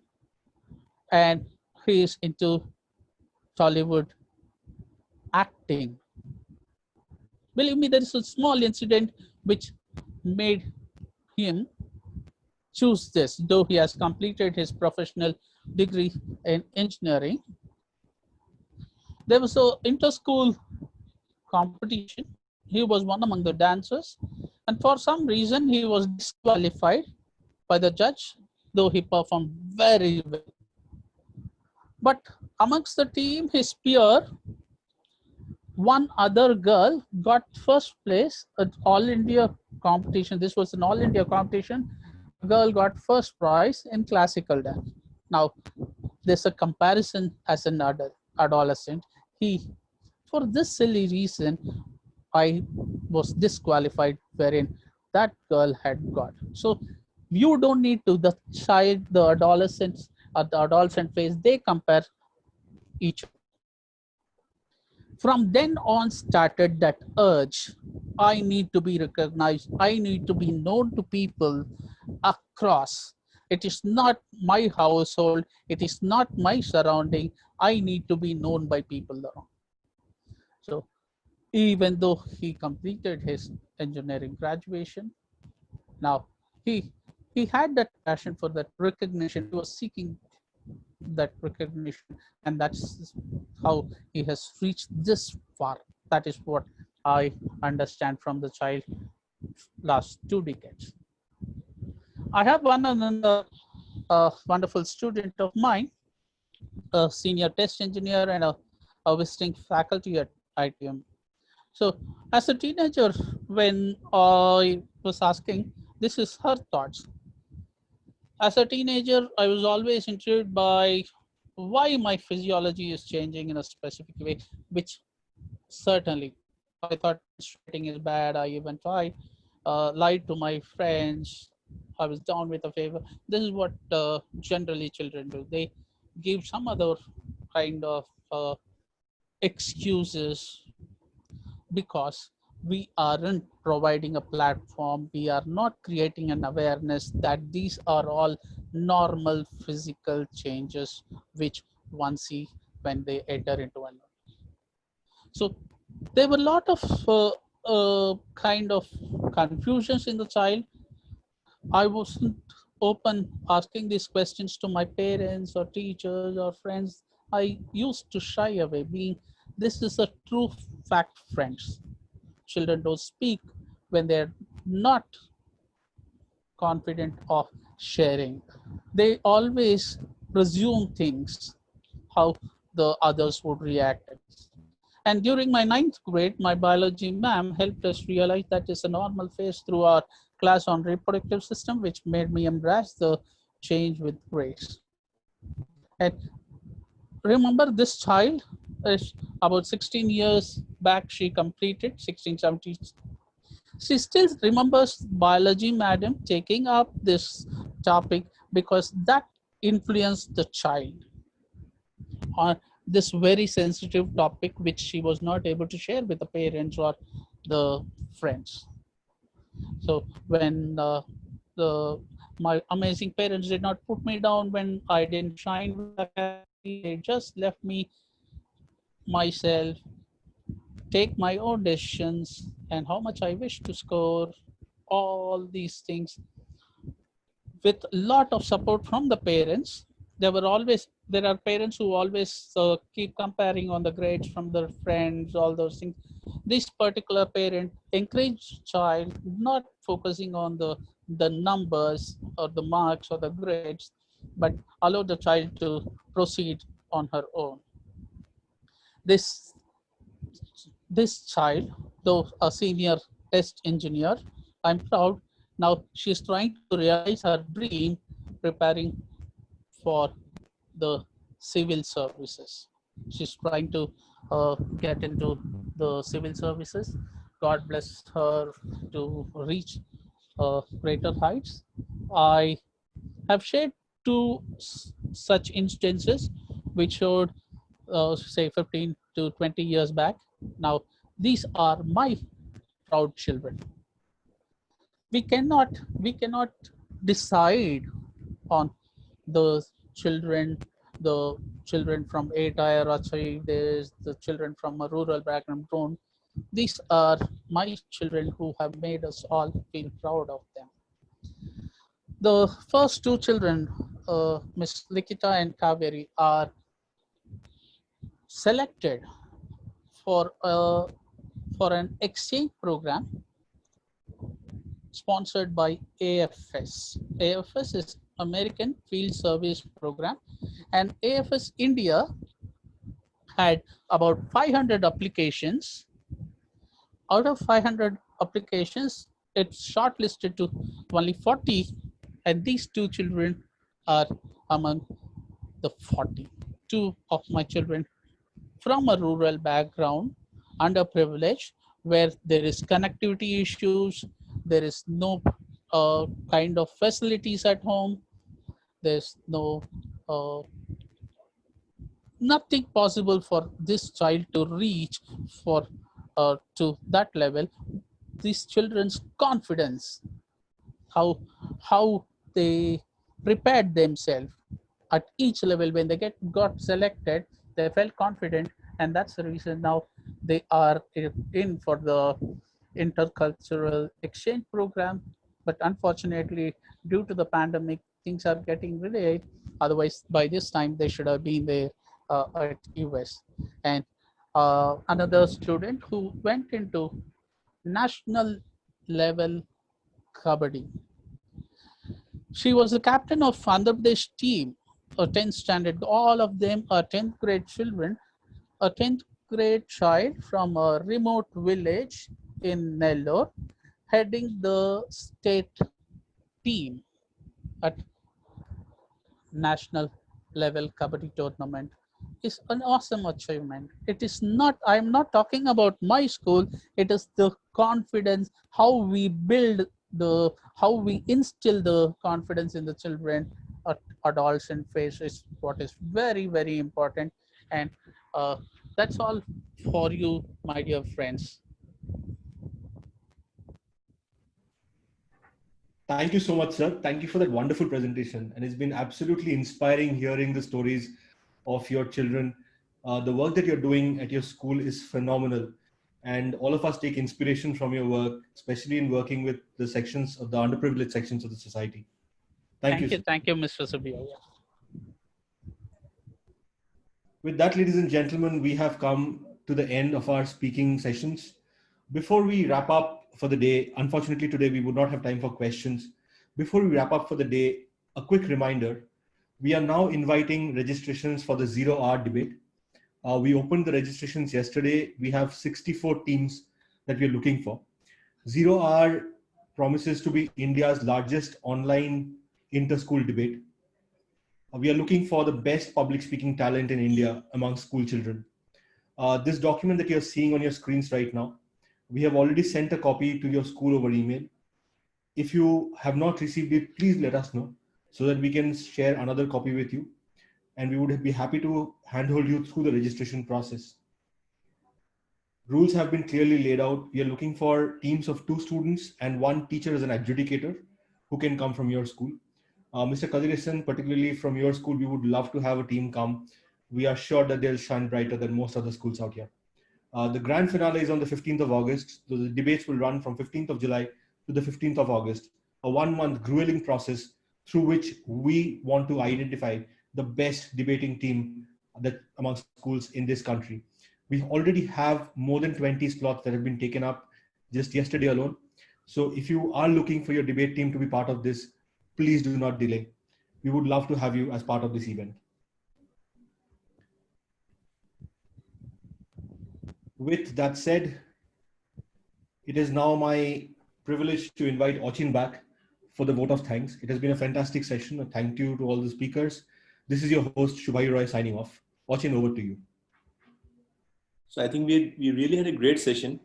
and he is into Tollywood acting. Believe me, there is a small incident which made him choose this. Though he has completed his professional degree in engineering, there was a inter-school competition. He was one among the dancers, and for some reason he was disqualified by the judge, though he performed very well. But amongst the team, his peer, one other girl, got first place at All India competition. This was an All India competition. A girl got first prize in classical dance. Now, there's a comparison as an adolescent. For this silly reason, I was disqualified, wherein that girl had got. So you don't need to, the child, the adolescents at the adolescent phase, they compare each other. From then on started that urge. I need to be recognized. I need to be known to people across. It is not my household. It is not my surrounding. I need to be known by people around. So even though he completed his engineering graduation, now he had that passion for that recognition. He was seeking that recognition, and that's how he has reached this far. That is what I understand from the child last 2 decades. I have one another wonderful student of mine, a senior test engineer and a visiting faculty at ITM. So as a teenager, when I was asking, this is her thoughts. As a teenager, I was always intrigued by why my physiology is changing in a specific way, which certainly I thought menstruating is bad. I even tried, lied to my friends. I was down with a fever. This is what generally children do. They give some other kind of excuses because we aren't providing a platform. We are not creating an awareness that these are all normal physical changes which one see when they enter into an. So there were a lot of kind of confusions in the child. I wasn't open asking these questions to my parents or teachers or friends. I used to shy away, being this is a true fact, friends. Children don't speak when they're not confident of sharing. They always presume things, how the others would react. And during my 9th grade, my biology ma'am helped us realize that it's a normal phase through our class on reproductive system, which made me embrace the change with grace. And remember, this child is about 16 years back, she completed 16, 17. She still remembers biology madam taking up this topic because that influenced the child on this very sensitive topic, which she was not able to share with the parents or the friends. So when my amazing parents did not put me down when I didn't shine with the academy, they just left me myself, take my own decisions, and how much I wish to score, all these things with a lot of support from the parents. There are parents who always keep comparing on the grades from their friends, all those things. This particular parent encouraged child not focusing on the numbers or the marks or the grades, but allow the child to proceed on her own. This child, though a senior test engineer, I'm proud. Now she's trying to realize her dream, preparing for the civil services. She's trying to get into the civil services. God bless her to reach greater heights. I have shared two such instances which showed, say, 15 to 20 years back. Now, these are my proud children. We cannot decide on the children, the children from A-tier achievers, the children from a rural background. These are my children who have made us all feel proud of them. The first two children, Miss Likita and Kaveri, are selected for an exchange program sponsored by AFS. AFS is American Field Service Program, and AFS India had about 500 applications. Out of 500 applications, it's shortlisted to only 40, and these two children are among the 40. Two of my children from a rural background, underprivileged, where there is connectivity issues, there is no kind of facilities at home, there's no nothing possible for this child to reach for to that level. These children's confidence, how they prepared themselves at each level when they got selected, they felt confident, and that's the reason now they are in for the intercultural exchange program. But unfortunately, due to the pandemic, things are getting delayed. Otherwise, by this time they should have been there at US. And another student who went into national level kabaddi. She was the captain of Andhra Pradesh team, a 10th standard. All of them are 10th grade children. A 10th grade child from a remote village in Nellore, heading the state team at national level kabaddi tournament is an awesome achievement. It is not, I'm not talking about my school, it is the confidence, how we build how we instill the confidence in the children at adolescent phase is what is very, very important. And that's all for you, my dear friends. Thank you so much, sir. Thank you for that wonderful presentation. And it's been absolutely inspiring hearing the stories of your children. The work that you're doing at your school is phenomenal. And all of us take inspiration from your work, especially in working with the sections of the underprivileged sections of the society. Thank you. Thank you, Mr. Subbiya. With that, ladies and gentlemen, we have come to the end of our speaking sessions. Before we wrap up for the day, unfortunately today we would not have time for questions. Before we wrap up for the day, a quick reminder, we are now inviting registrations for the 0-hour debate. We opened the registrations yesterday. We have 64 teams that we're looking for. 0-hour promises to be India's largest online inter-school debate. We are looking for the best public speaking talent in India among school children. This document that you're seeing on your screens right now, we have already sent a copy to your school over email. If you have not received it, please let us know so that we can share another copy with you. And we would be happy to handhold you through the registration process. Rules have been clearly laid out. We are looking for teams of 2 students and 1 teacher as an adjudicator who can come from your school. Mr. Kadiresan, particularly from your school, we would love to have a team come. We are sure that they'll shine brighter than most other schools out here. The grand finale is on the 15th of August. So the debates will run from 15th of July to the 15th of August, a 1-month grueling process through which we want to identify the best debating team that among schools in this country. We already have more than 20 slots that have been taken up just yesterday alone. So if you are looking for your debate team to be part of this, please do not delay. We would love to have you as part of this event. With that said, it is now my privilege to invite Achin back for the vote of thanks. It has been a fantastic session. A thank you to all the speakers. This is your host, Shubhayu Roy, signing off. Achin, over to you. So I think we really had a great session,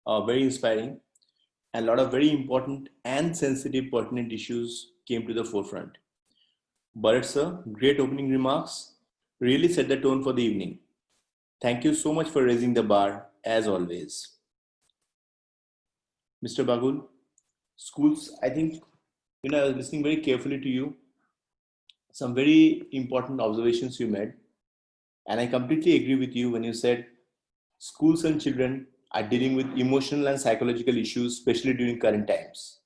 very inspiring, and a lot of very important and sensitive, pertinent issues came to the forefront. Bharat sir, great opening remarks, really set the tone for the evening. Thank you so much for raising the bar, as always. Mr. Bagul, schools, I think, I was listening very carefully to you. some very important observations you made. And I completely agree with you when you said schools and children are dealing with emotional and psychological issues, especially during current times.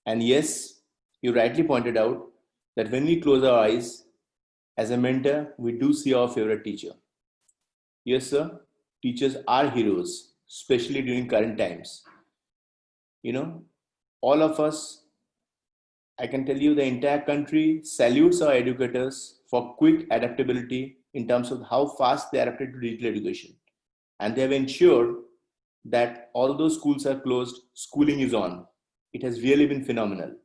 And yes, you rightly pointed out that when we close our eyes, as a mentor, we do see our favorite teacher. Yes, sir, teachers are heroes, especially during current times. You know, all of us, I can tell you the entire country salutes our educators for quick adaptability in terms of how fast they adapted to digital education. And they have ensured that although schools are closed, schooling is on. It has really been phenomenal.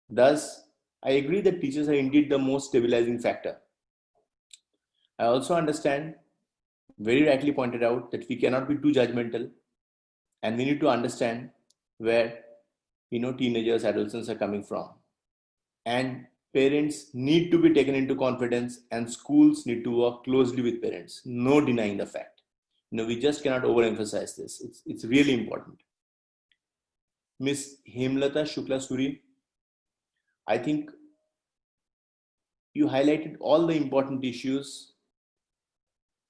Thus, I agree that teachers are indeed the most stabilizing factor. I also understand, very rightly pointed out, that we cannot be too judgmental and we need to understand where teenagers, adolescents are coming from. And parents need to be taken into confidence and schools need to work closely with parents. No denying the fact. We just cannot overemphasize this. It's really important. Miss Hemlata Shukla Suri, I think you highlighted all the important issues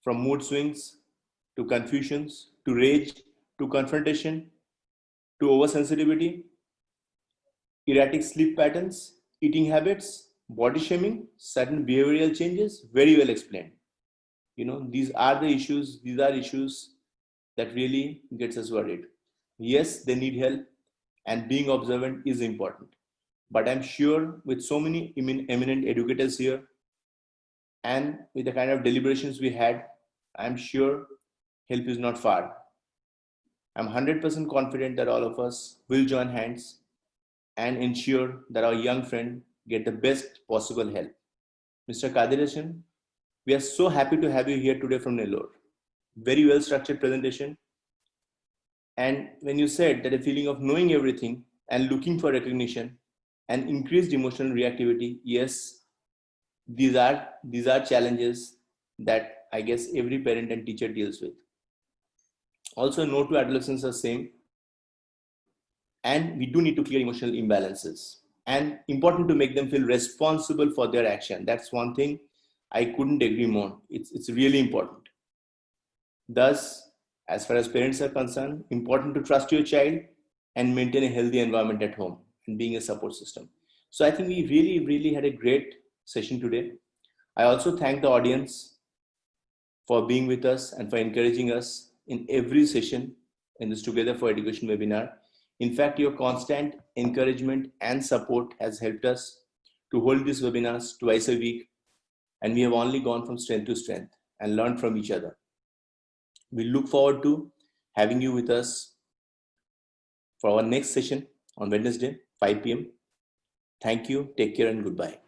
from mood swings to confusions to rage to confrontation to oversensitivity, erratic sleep patterns, eating habits, body shaming, certain behavioral changes. Very well explained. These are issues that really gets us worried. Yes, they need help and being observant is important. But I'm sure with so many eminent educators here and with the kind of deliberations we had, I'm sure help is not far. I'm 100% confident that all of us will join hands and ensure that our young friend get the best possible help. Mr. Kadirashan, we are so happy to have you here today from Nellore. Very well structured presentation. And when you said that a feeling of knowing everything and looking for recognition and increased emotional reactivity, yes, these are challenges that I guess every parent and teacher deals with. Also, no two adolescents are same, and we do need to clear emotional imbalances. And important to make them feel responsible for their action. That's one thing I couldn't agree more. It's really important. Thus, as far as parents are concerned, important to trust your child and maintain a healthy environment at home and being a support system. So I think we really had a great session today. I also thank the audience for being with us and for encouraging us in every session in this Together for Education webinar. In fact, your constant encouragement and support has helped us to hold these webinars twice a week, and we have only gone from strength to strength and learned from each other. We look forward to having you with us for our next session on Wednesday, 5 p.m. Thank you, take care, and goodbye.